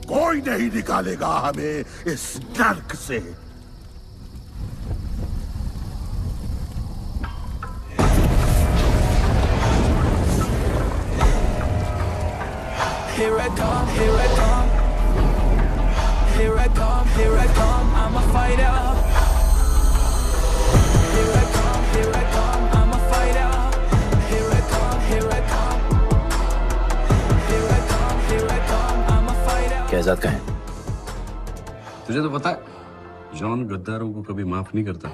कोई नहीं निकालेगा हमें इस नर्क से। Here I come, here I come. Here I come, here I come. I'm a fighter. Here I come, here I come. I'm a fighter. Here I come, here I come. Here I come, here I come. I'm a fighter. Kaizad का है? तुझे तो पता है, John गद्दारों को कभी माफ नहीं करता।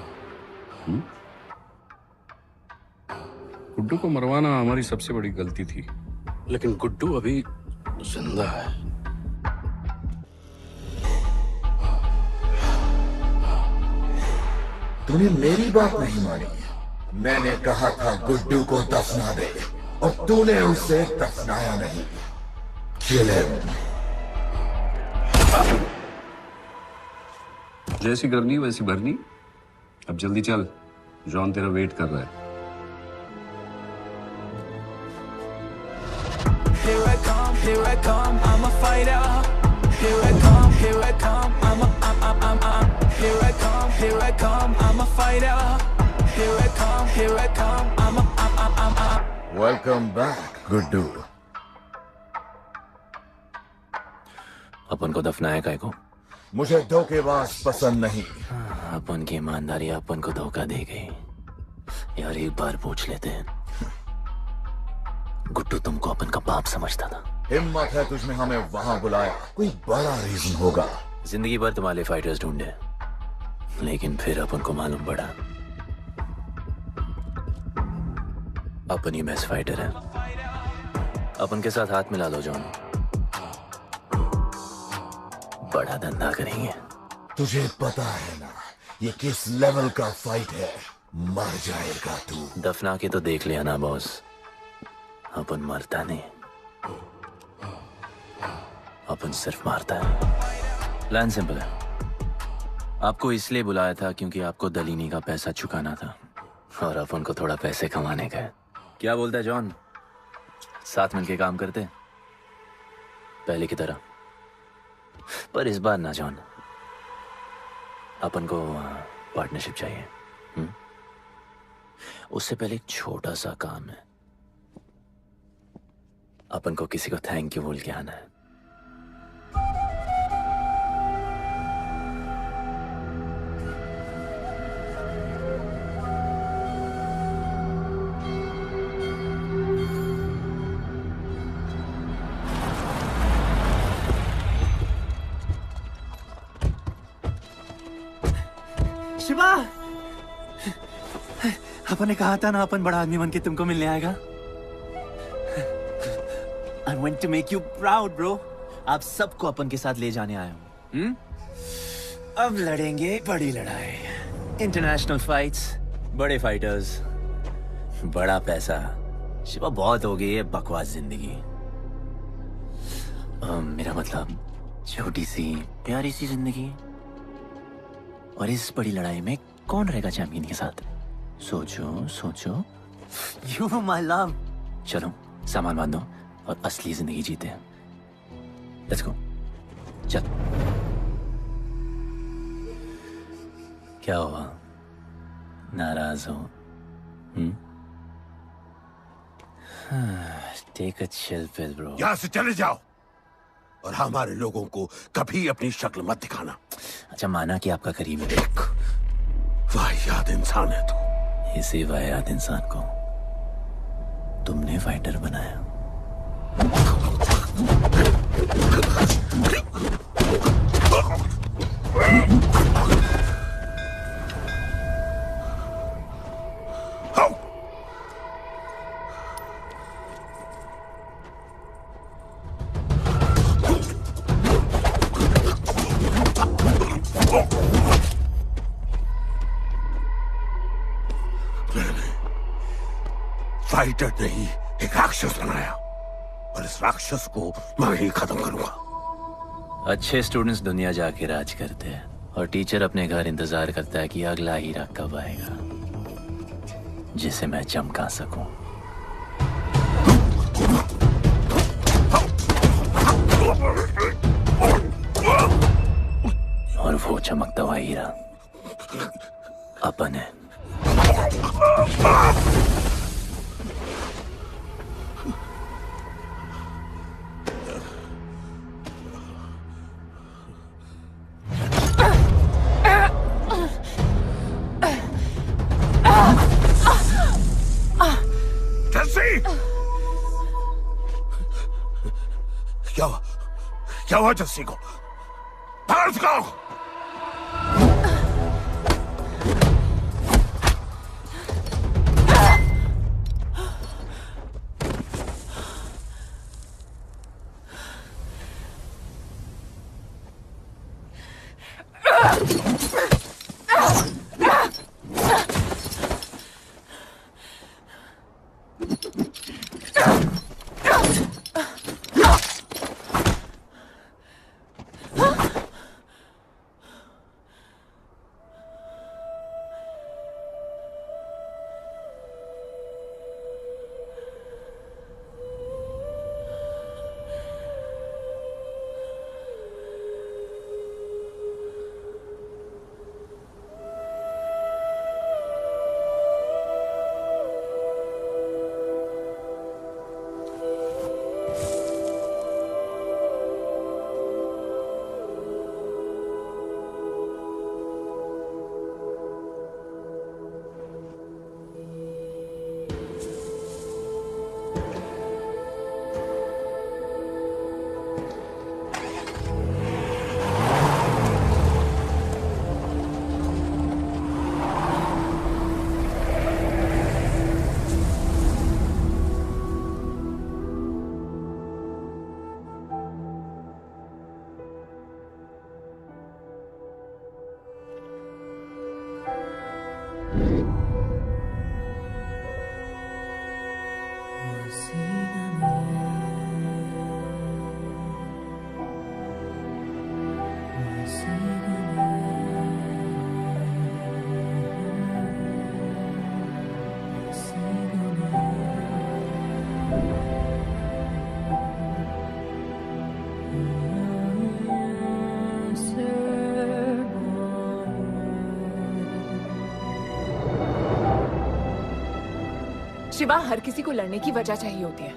गुड्डू को मरवाना हमारी सबसे बड़ी गलती थी, लेकिन गुड्डू अभी जिंदा है। तूने मेरी बात नहीं मानी। मैंने कहा था गुड्डू को दफना दे, और तूने उसे दफनाया नहीं। Kill him. जैसी करनी वैसी भरनी। अब जल्दी चल, जॉन तेरा वेट कर रहा है। Here I come, here I come, I'm a fighter. Here I come, here I come, I'm here I come, here I come, I'm a fighter. Here I come, here I come, I'm Welcome back, Guddu. अपन को दफनाया काय को? मुझे धोखेबाज पसंद नहीं। अपन की ईमानदारी अपन को धोखा दे गई। यार एक बार पूछ लेते हैं, गुड्डू तुमको अपन का बाप समझता था? हिम्मत है तुझमें हमें वहां बुलाया, कोई बड़ा रीजन होगा। जिंदगी भर तुम्हारे फाइटर्स ढूंढे, लेकिन फिर अपन को मालूम पड़ा अपन ही बेस्ट फाइटर है। अपन के साथ हाथ मिला लो जॉन, बड़ा धंधा करेंगे। तुझे पता है ना ये किस लेवल का फाइट है? मर जाएगा तू। दफना के तो देख लिया ना बॉस, अपन मरता नहीं, अपन सिर्फ मारता है। प्लान सिंपल है, आपको इसलिए बुलाया था क्योंकि आपको दलीनी का पैसा चुकाना था, और अपन को थोड़ा पैसे कमाने का है। क्या बोलता है जॉन, साथ मिलके काम करते पहले की तरह? पर इस बार ना जॉन, अपन को पार्टनरशिप चाहिए। उससे पहले एक छोटा सा काम है, अपन को किसी को थैंक यू बोल के आना है। शिवा, अपन ने कहा था ना अपन बड़ा आदमी बन के तुमको मिलने आएगा। I want to make you proud, bro. आप सबको अपन के साथ ले जाने आया हूँ। अब लड़ेंगे बड़ी लड़ाई, इंटरनेशनल फाइट्स, बड़े फाइटर्स, बड़ा पैसा। शिवा बहुत हो गई है बकवास जिंदगी। मेरा मतलब छोटी सी प्यारी सी जिंदगी, और इस बड़ी लड़ाई में कौन रहेगा चैंपियन के साथ? सोचो सोचो। You my love. चलो सामान बांधो और असली जिंदगी जीते हैं। Let's go. चल। क्या हुआ, नाराज हो? Take a chill pill, bro. यहाँ से चले जाओ, और हमारे लोगों को कभी अपनी शक्ल मत दिखाना। अच्छा माना कि आपका करीब है। वाहियात इंसान है तू। इसी वाहियात इंसान को तुमने फाइटर बनाया। फाइटर नहीं, एक राक्षस बनाया और इस राक्षस को मैं ही खत्म करूंगा। अच्छे स्टूडेंट्स दुनिया जाके राज करते हैं और टीचर अपने घर इंतजार करता है कि अगला हीरा कब आएगा जिसे मैं चमका सकूं। और वो चमकता हुआ हीरा अपन है। क्या हुआ जस्सी को? बाहर निकालो। शिवा, हर किसी को लड़ने की वजह चाहिए होती है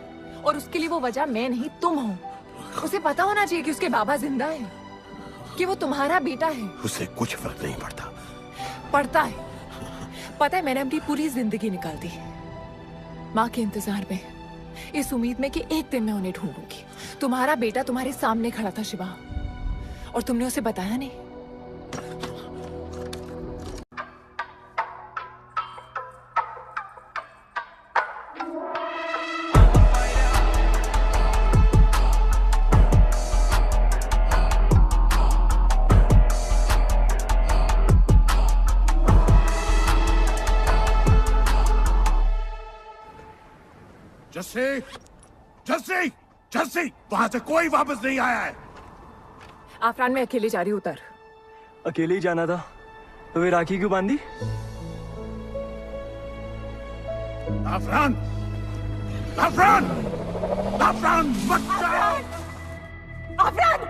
और उसके लिए वो वजह मैं नहीं तुम हो। उसे पता होना चाहिए कि उसके बाबा जिंदा है, कि वो तुम्हारा बेटा है। उसे कुछ फर्क नहीं पड़ता। पड़ता है। पता है, मैंने अपनी पूरी जिंदगी निकाल दी माँ के इंतजार में, इस उम्मीद में कि एक दिन मैं उन्हें ढूंढूंगी। तुम्हारा बेटा तुम्हारे सामने खड़ा था शिवा, और तुमने उसे बताया नहीं। जस्सी, जस्सी, जस्सी, वहां से कोई वापस नहीं आया है। आफरान, मैं अकेले जा रही हूँ। उतर। अकेले ही जाना था तो वे राखी क्यों बांधी? आफरान, आफरान, आफरान, मत जाओ। आफरान!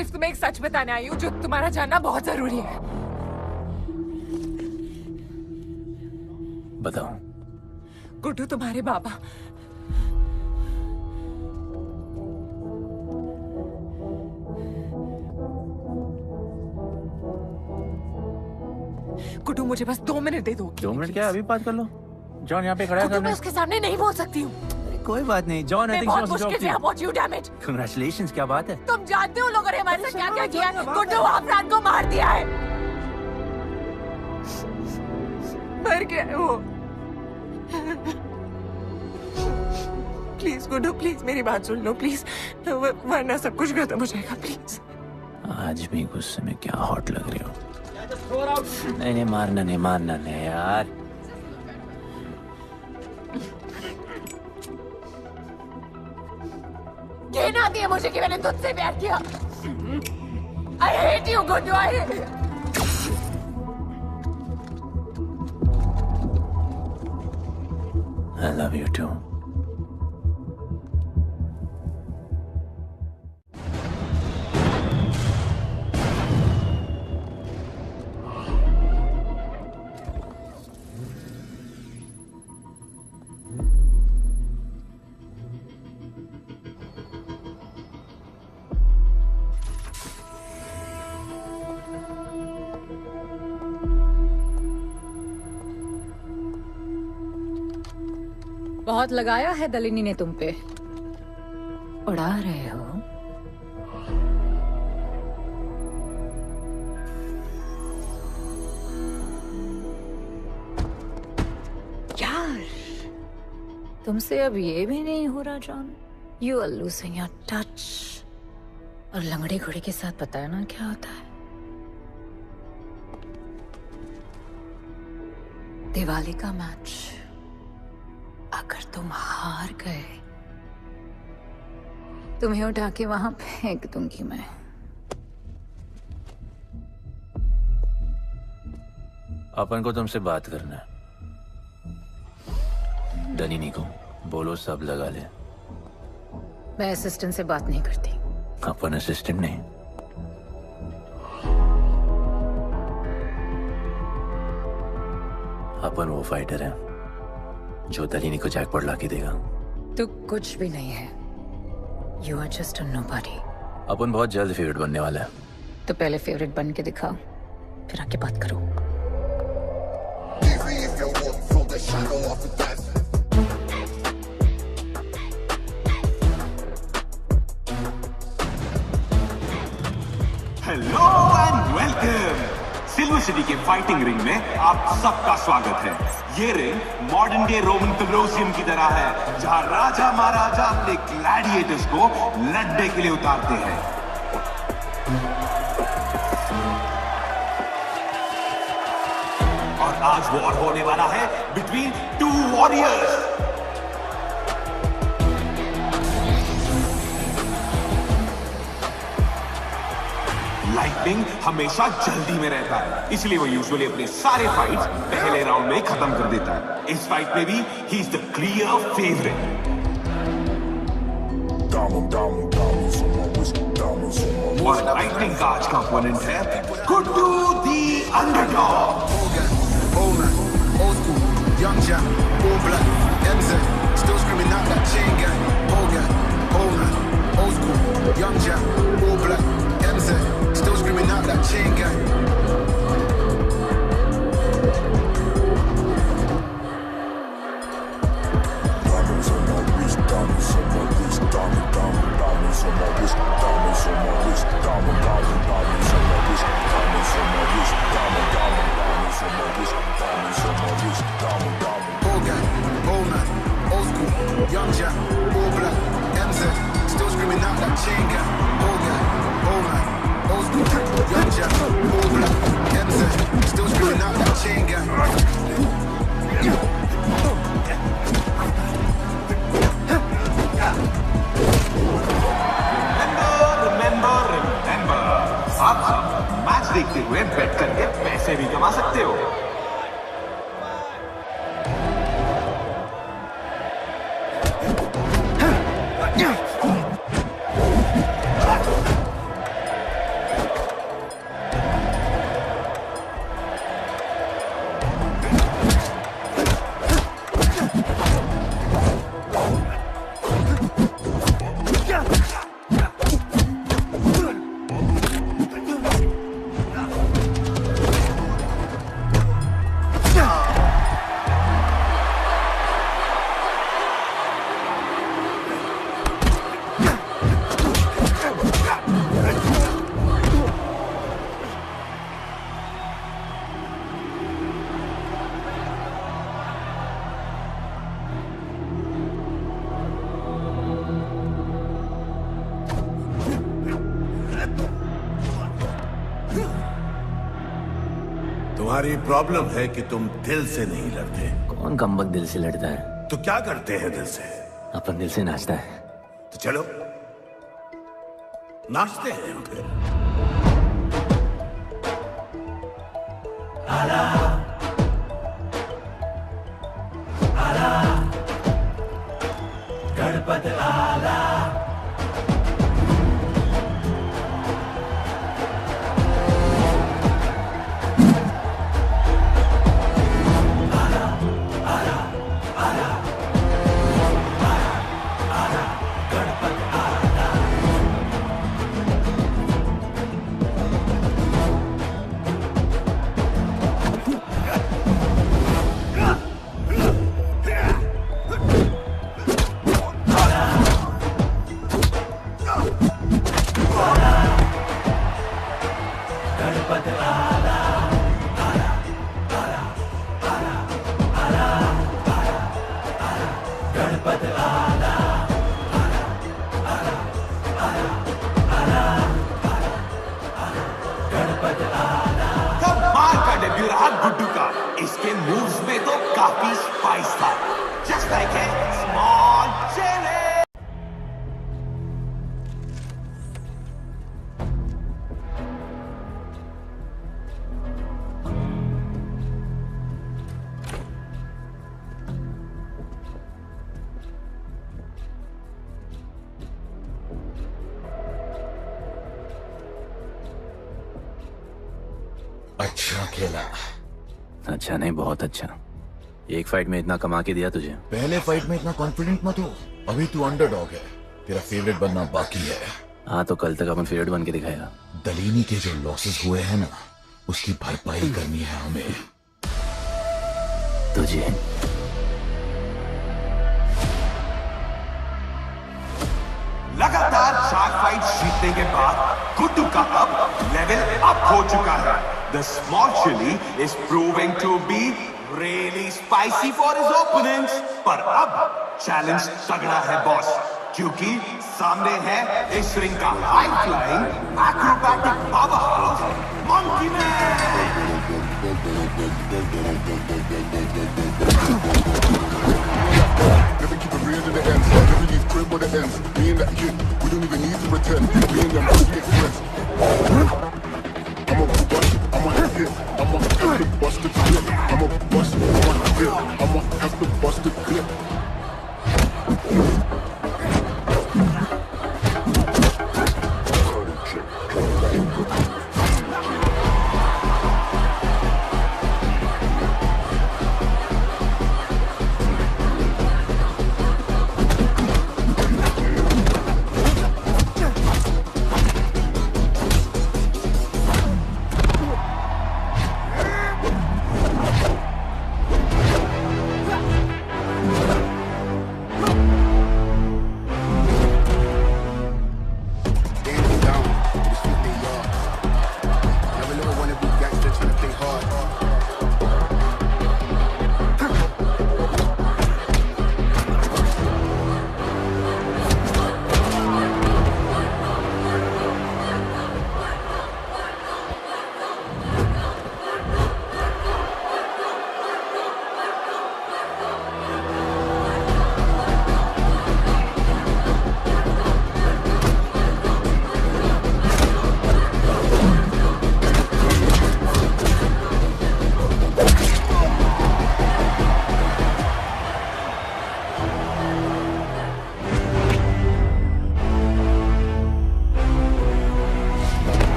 सिर्फ तुम्हें एक सच बताने आई हूँ जो तुम्हारा जानना बहुत जरूरी है। बताओ। गुड्डू तुम्हारे बाबा गुड्डू, मुझे बस 2 मिनट दे दो। 2 मिनट क्या, अभी बात कर लो। जॉन यहाँ पे खड़ा है गुड्डू, मैं उसके सामने नहीं बोल सकती हूँ। कोई बात नहीं जॉन, मैं बहुत मुश्किल say about you, damn it. Congratulations, क्या बात है? तुम जानते हो लोगों ने हमारे साथ क्या क्या किया है? गुड्डू आफरान को मार दिया है। मर गया है वो। प्लीज गुड्डू, प्लीज मेरी बात सुन लो प्लीज, वरना सब कुछ खत्म हो जाएगा प्लीज। आज भी गुस्से में क्या हॉट लग रही हो। नहीं मारना नहीं यार। कहना आती है मुझे कि मैंने तुझसे प्यार किया। I hate you, Guddu, I hate you. I love you too. बहुत लगाया है दलिनी ने तुम पे। उड़ा रहे हो। यार, तुमसे अब ये भी नहीं हो रहा John. You are losing your touch. और लंगड़े घोड़े के साथ पता है ना क्या होता है? दिवाली का मैच अगर तुम हार गए, तुम्हें उठा के वहां फेंक दूंगी मैं। अपन को तुमसे बात करना है। दनीनी को बोलो सब लगा ले। मैं असिस्टेंट से बात नहीं करती। अपन असिस्टेंट नहीं, अपन वो फाइटर है जो दलीनी को जैकपॉट लाके देगा। तू कुछ भी नहीं है। You are just a nobody. अपन बहुत जल्द फेवरेट बनने वाला है। तो पहले फेवरेट बन के दिखाओ, फिर आके बात करो। Hello and welcome. Silver city के फाइटिंग रिंग में आप सबका स्वागत है। ये ring modern day Roman Colosseum की तरह है, जहां राजा महाराजा अपने ग्लैडिएटर्स को लड़ने के लिए उतारते हैं। और आज वॉर होने वाला है बिटवीन 2 वॉरियर्स। लाइटनिंग हमेशा जल्दी में रहता है, इसलिए वो यूजुअली अपने सारे फाइट्स पहले राउंड में खत्म कर देता है। इस फाइट में भी he is the clear favourite. और लाइटनिंग का आज का ओपोनेंट है गुड्डू दी underdog. Young Jack, all black, MZ, still screaming out that chain gang. Hogan, Oman, old school. Young Jack, all black, MZ, still screaming out that chain gang. Diamonds on my wrist, diamonds on my wrist, diamonds on my wrist, diamonds on my wrist, diamonds on my wrist, diamonds on my wrist, diamonds on my wrist, diamonds on my wrist, diamond. Hogan, Oman, old school. Young Jack, all black, MZ, still screaming out that chain gang. Hogan, Oman, old school. Young Jack, all black, MZ, still screaming out that chain gang. Remember, आप match देखते हुए बेट करके पैसे भी कमा सकते हो। तुम्हारी प्रॉब्लम है कि तुम दिल से नहीं लड़ते। कौन कमबख्त दिल से लड़ता है? तो क्या करते हैं दिल से? अपन दिल से नाचता है। तो चलो नाचते हैं हम फिर। आला, आला, गणपत आला। गुड्डू का इसके मूव्स में तो काफी स्पाइस था। Just like a small chilli. अच्छा खेला। अच्छा नहीं, बहुत अच्छा। एक फाइट में इतना कमा के दिया तुझे। पहले फाइट में इतना कॉन्फिडेंट मत हो, अभी तू अंडरडॉग है, तेरा फेवरेट बनना बाकी है। हाँ तो कल तक अपन फेवरेट बन के दिखाएगा। दलीनी के जो लॉसेस हुए हैं ना, उसकी भरपाई करनी है हमें। तुझे लगातार 4 फाइट जीतने के बाद गुड्डू का अब लेवल अप हो चुका है। The small chili is proving to be really spicy for his opponents. पर अब चैलेंज तगड़ा है बॉस, क्योंकि सामने है इस रिंग का high flying acrobatic powerhouse monkey man. Never keep it real to the end. Never leave crib with the ends. Me and that kid, we don't even need to pretend. Me and them must get friends. I'm a bust, I'm a hit, I'm a have to bust the clip. I'm a bust, I'm a hit, I'm a have to bust the clip.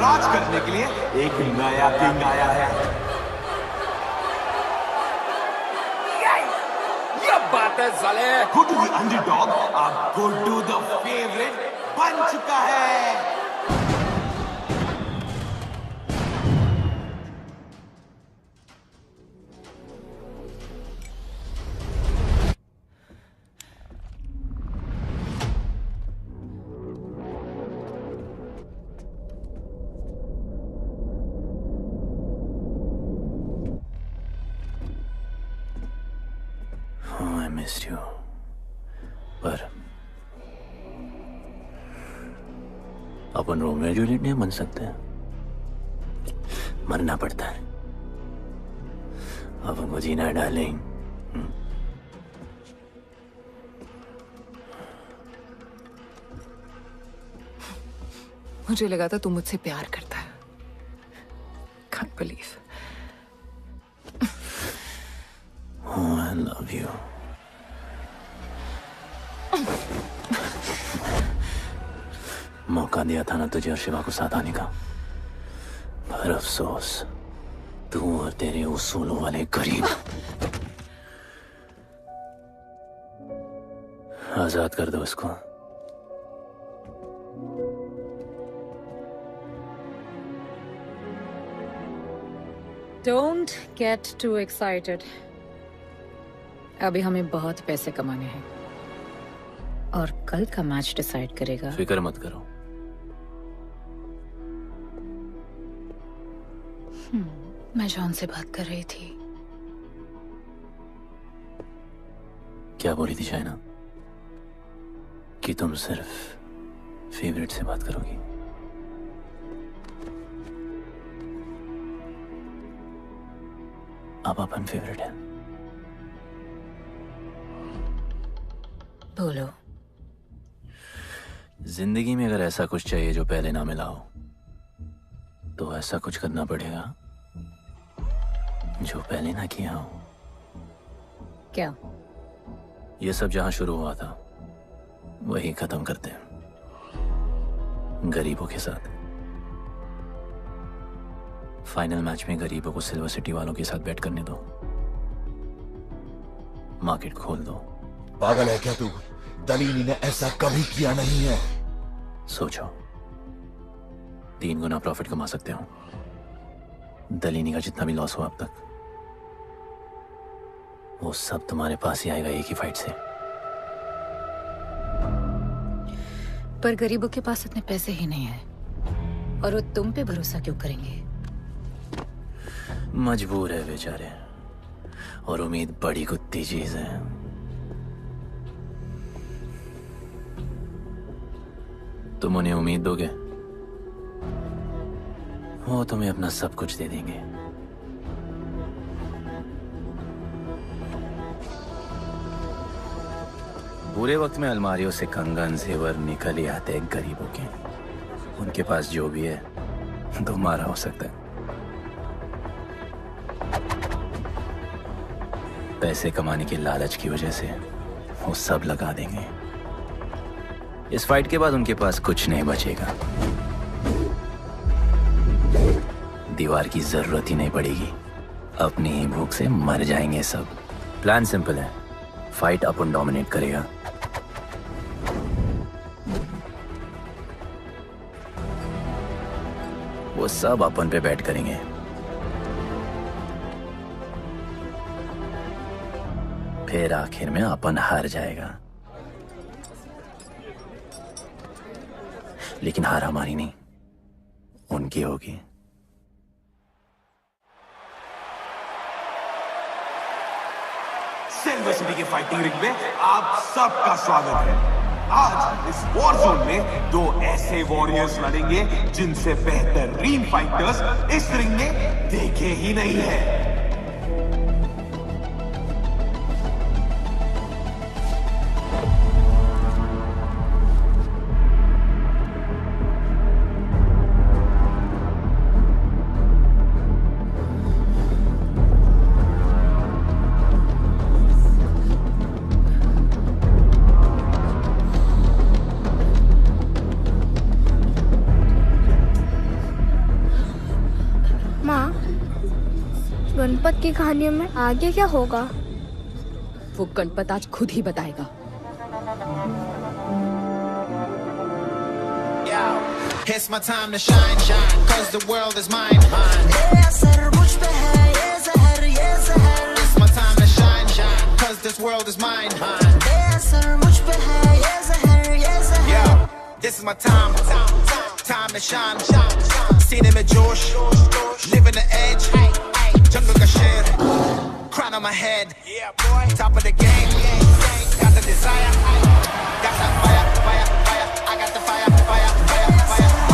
राज करने के लिए एक नया king आया है। ये बात है साले। गुड्डू द अंडरडॉग अब गुड्डू द फेवरेट बन चुका है। I missed you. पर अपन रोमियो जूलियट नहीं बन सकते, मरना पड़ता है। अब हमको जीना है डार्लिंग। मुझे लगा था तू मुझसे प्यार करता है। Can't believe. Oh, I love you. मौका दिया था ना तुझे और शिवा को साथ आने का, पर अफसोस तू और तेरे उसूलों वाले गरीब। आजाद कर दो इसको। Don't get too excited. अभी हमें बहुत पैसे कमाने हैं और कल का मैच डिसाइड करेगा। फिक्र मत करो। मैं जॉन से बात कर रही थी। क्या बोली थी शाइना? कि तुम सिर्फ फेवरेट से बात करोगी। अब अपन फेवरेट है। बोलो। जिंदगी में अगर ऐसा कुछ चाहिए जो पहले ना मिला हो, तो ऐसा कुछ करना पड़ेगा जो पहले ना किया हो। क्या? ये सब जहां शुरू हुआ था वही खत्म करते हैं, गरीबों के साथ। फाइनल मैच में गरीबों को सिल्वर सिटी वालों के साथ बैट करने दो, मार्केट खोल दो। पागल है क्या तू? दलीनी ने ऐसा कभी किया नहीं है। सोचो, 3 गुना प्रॉफिट कमा सकते हो। दलीनी का जितना भी लॉस हुआ अब तक, वो सब तुम्हारे पास ही आएगा एक ही फाइट से। पर गरीबों के पास इतने पैसे ही नहीं है, और वो तुम पे भरोसा क्यों करेंगे? मजबूर है बेचारे, और उम्मीद बड़ी कुत्ती चीज है। तुम उन्हें उम्मीद दोगे, वो तुम्हें अपना सब कुछ दे देंगे। बुरे वक्त में अलमारियों से कंगन जेवर निकल ही आते हैं गरीबों के। उनके पास जो भी है तुम्हारा हो सकता है। पैसे कमाने की लालच की वजह से वो सब लगा देंगे। इस फाइट के बाद उनके पास कुछ नहीं बचेगा। दीवार की जरूरत ही नहीं पड़ेगी, अपनी ही भूख से मर जाएंगे सब। प्लान सिंपल है, फाइट अपन डोमिनेट करेगा। वो सब अपन पे बैट करेंगे। फिर आखिर में अपन हार जाएगा, लेकिन हार हमारी नहीं, उनकी होगी। सिल्वर सिटी के फाइटिंग रिंग में आप सबका स्वागत है। आज इस वॉर जोन में 2 ऐसे वॉरियर्स लड़ेंगे जिनसे बेहतरीन फाइटर्स इस रिंग में देखे ही नहीं है। गणपत की कहानियों में आगे क्या होगा? वो गणपत आज खुद ही बताएगा। It's my time to shine, shine, cause the world is mine, mine. ये असर मुझ पे है, ये ज़हर, ये ज़हर. It's my time to shine, shine, cause this world is mine, mine. ये असर मुझ पे है, ये ज़हर, ये ज़हर. Yo, this is my time, time to shine, सीने में जोश, living the edge, jungle का शेर, crown on my head, top of the game, got the desire, got that fire, fire, fire, I got the fire, fire, fire, fire.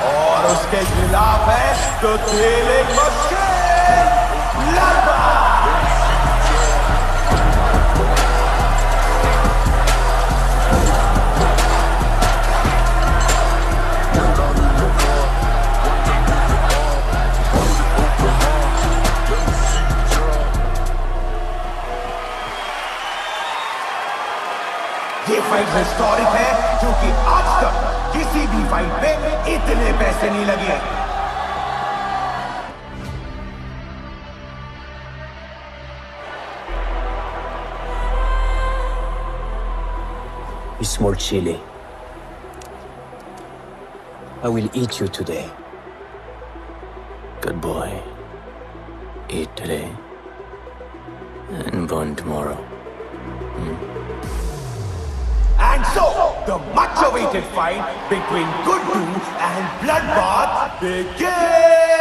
और उसके खिलाफ है तो खेल एक मुश्किल लड़का। ये फाइट हिस्टोरिक है क्योंकि आज तक किसी भी फाइट पे इतने पैसे नहीं लगे। You small chili. I will eat you today. Good boy. Eat today and burn tomorrow. And so, the much-awaited fight between Guddu and Bloodbath begins!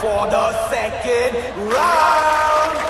For the second round.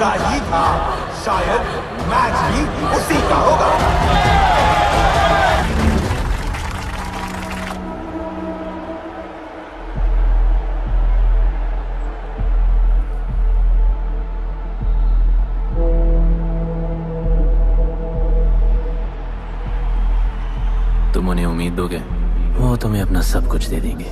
का ही था, शायद मैच भी उसी का होगा। तुम उन्हें उम्मीद दोगे, वो तुम्हें अपना सब कुछ दे देंगे।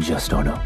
just order.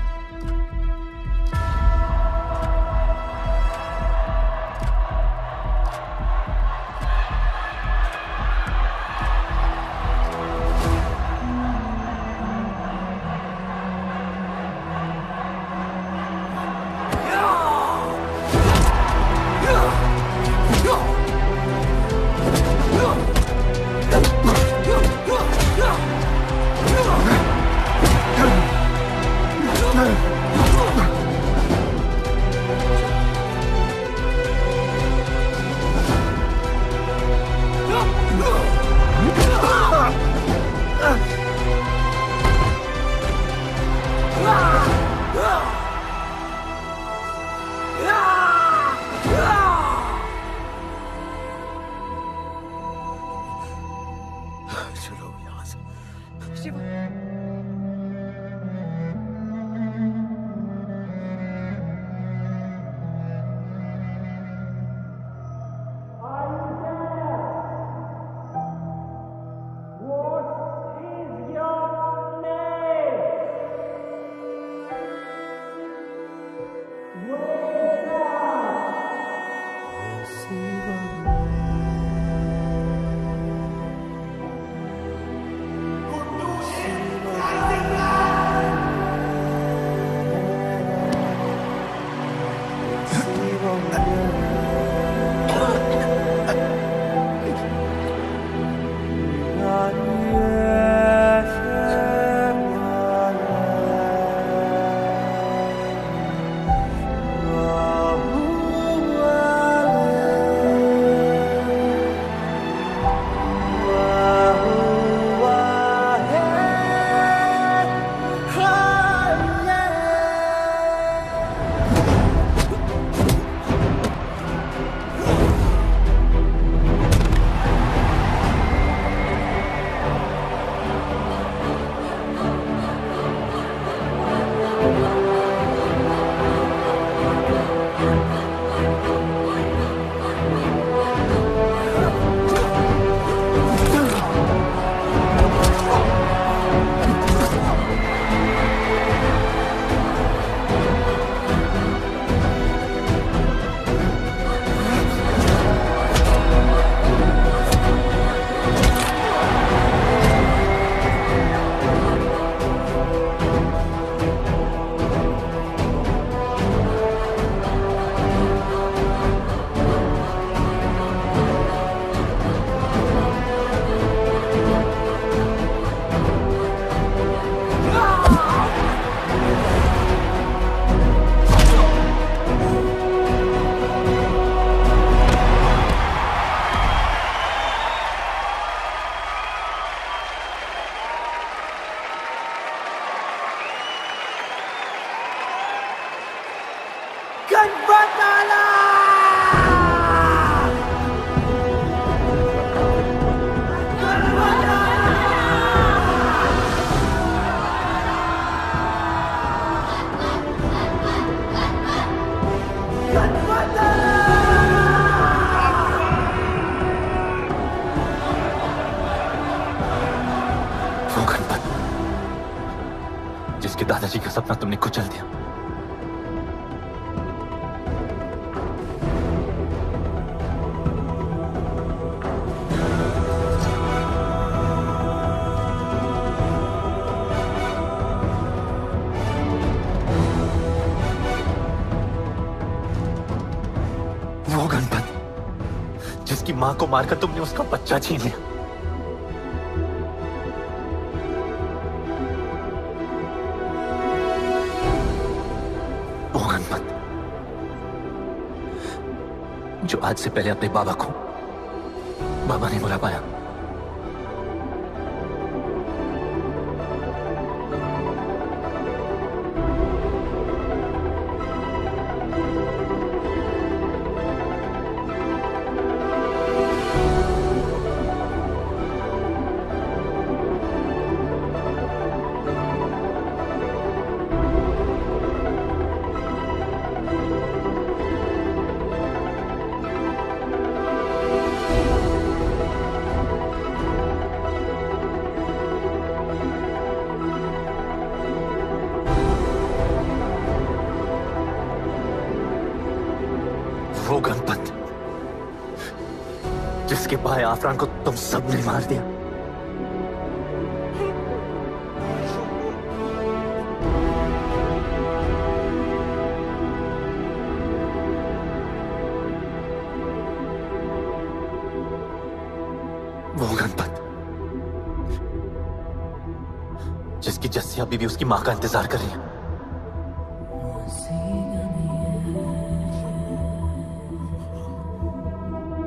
जिसके दादाजी का सपना तुमने कुचल दिया। वो गणपत जिसकी मां को मारकर तुमने उसका बच्चा छीन लिया। जो आज से पहले अपने बाबा को बाबा नहीं बुला पाया। जिसके भाई आफरान को तुम सबने मार दिया। वो गणपत जिसकी जस्सिया बीबी उसकी मां का इंतजार कर रही है।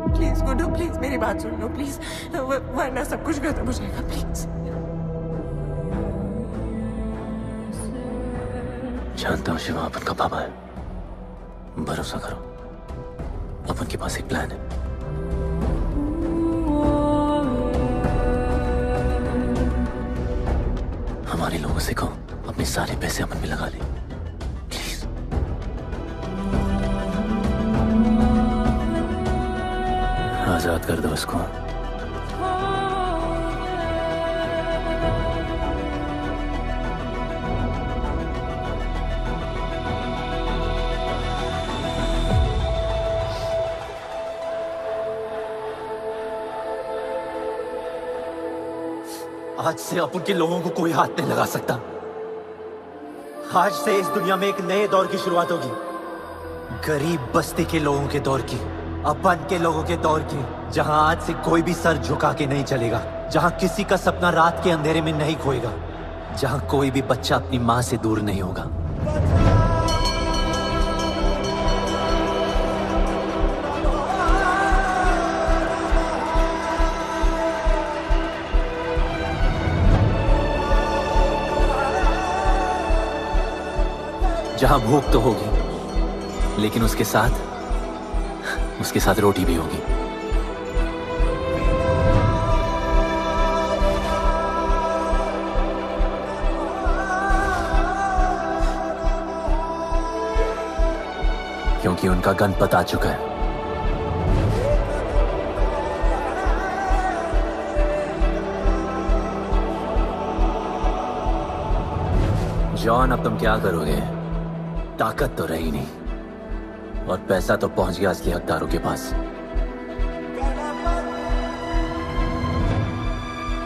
प्लीज गुड्डू, प्लीज मेरी बात सुन लो प्लीज, वरना सब कुछ खत्म हो जाएगा प्लीज। जानता हूँ शिवा अपन का पापा है, भरोसा करो, अपन के पास एक प्लान है। हमारे लोगों से कहो अपने सारे पैसे अपन में लगा ले, प्लीज। आजाद कर दो उसको। आज से अपन के लोगों को कोई हाथ नहीं लगा सकता। आज से इस दुनिया में एक नए दौर की शुरुआत होगी, गरीब बस्ती के लोगों के दौर की, अपन के लोगों के दौर की, जहां आज से कोई भी सर झुका के नहीं चलेगा, जहां किसी का सपना रात के अंधेरे में नहीं खोएगा, जहां कोई भी बच्चा अपनी मां से दूर नहीं होगा। जहां भूख तो होगी, लेकिन उसके साथ रोटी भी होगी। क्योंकि उनका गणपत आ चुका है। जॉन, अब तुम क्या करोगे? ताकत तो रही नहीं और पैसा तो पहुंच गया असली हकदारों के पास।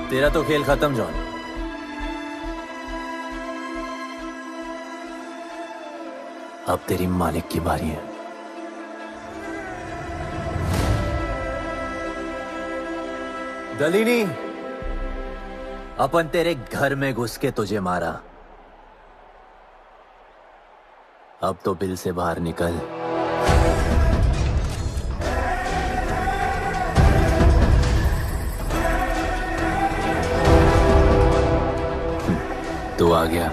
तेरा तो खेल खत्म जॉन। अब तेरी मालिक की बारी है। दलीनी, अपन तेरे घर में घुस के तुझे मारा, अब तो बिल से बाहर निकल। तू आ गया।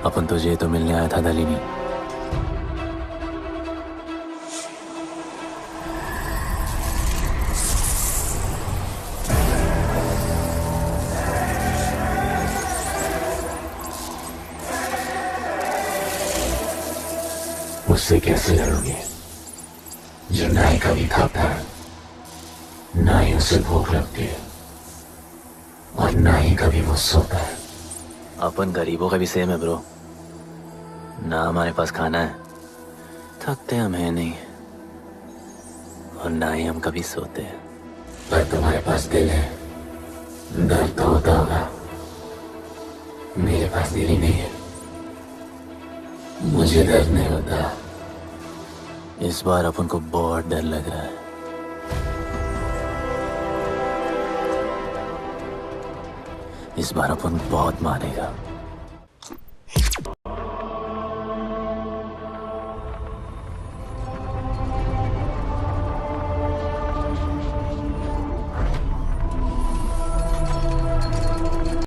अपन तुझे तो मिलने आया था दलीनी। उससे कैसे लड़ोगे जो ना ही कभी खाता, ना ही उसे भूख लगती है और ना ही कभी वो सोता है। अपन गरीबों का भी सेम है ब्रो, ना हमारे पास खाना है, थकते हम है नहीं, और ना ही हम कभी सोते हैं। पर तुम्हारे पास दिल है, दर्द तो होता होगा। मेरे पास दिल ही नहीं है, मुझे दर्द नहीं होता। इस बार अपन को बहुत डर लग रहा है। इस बार अपन बहुत मानेगा।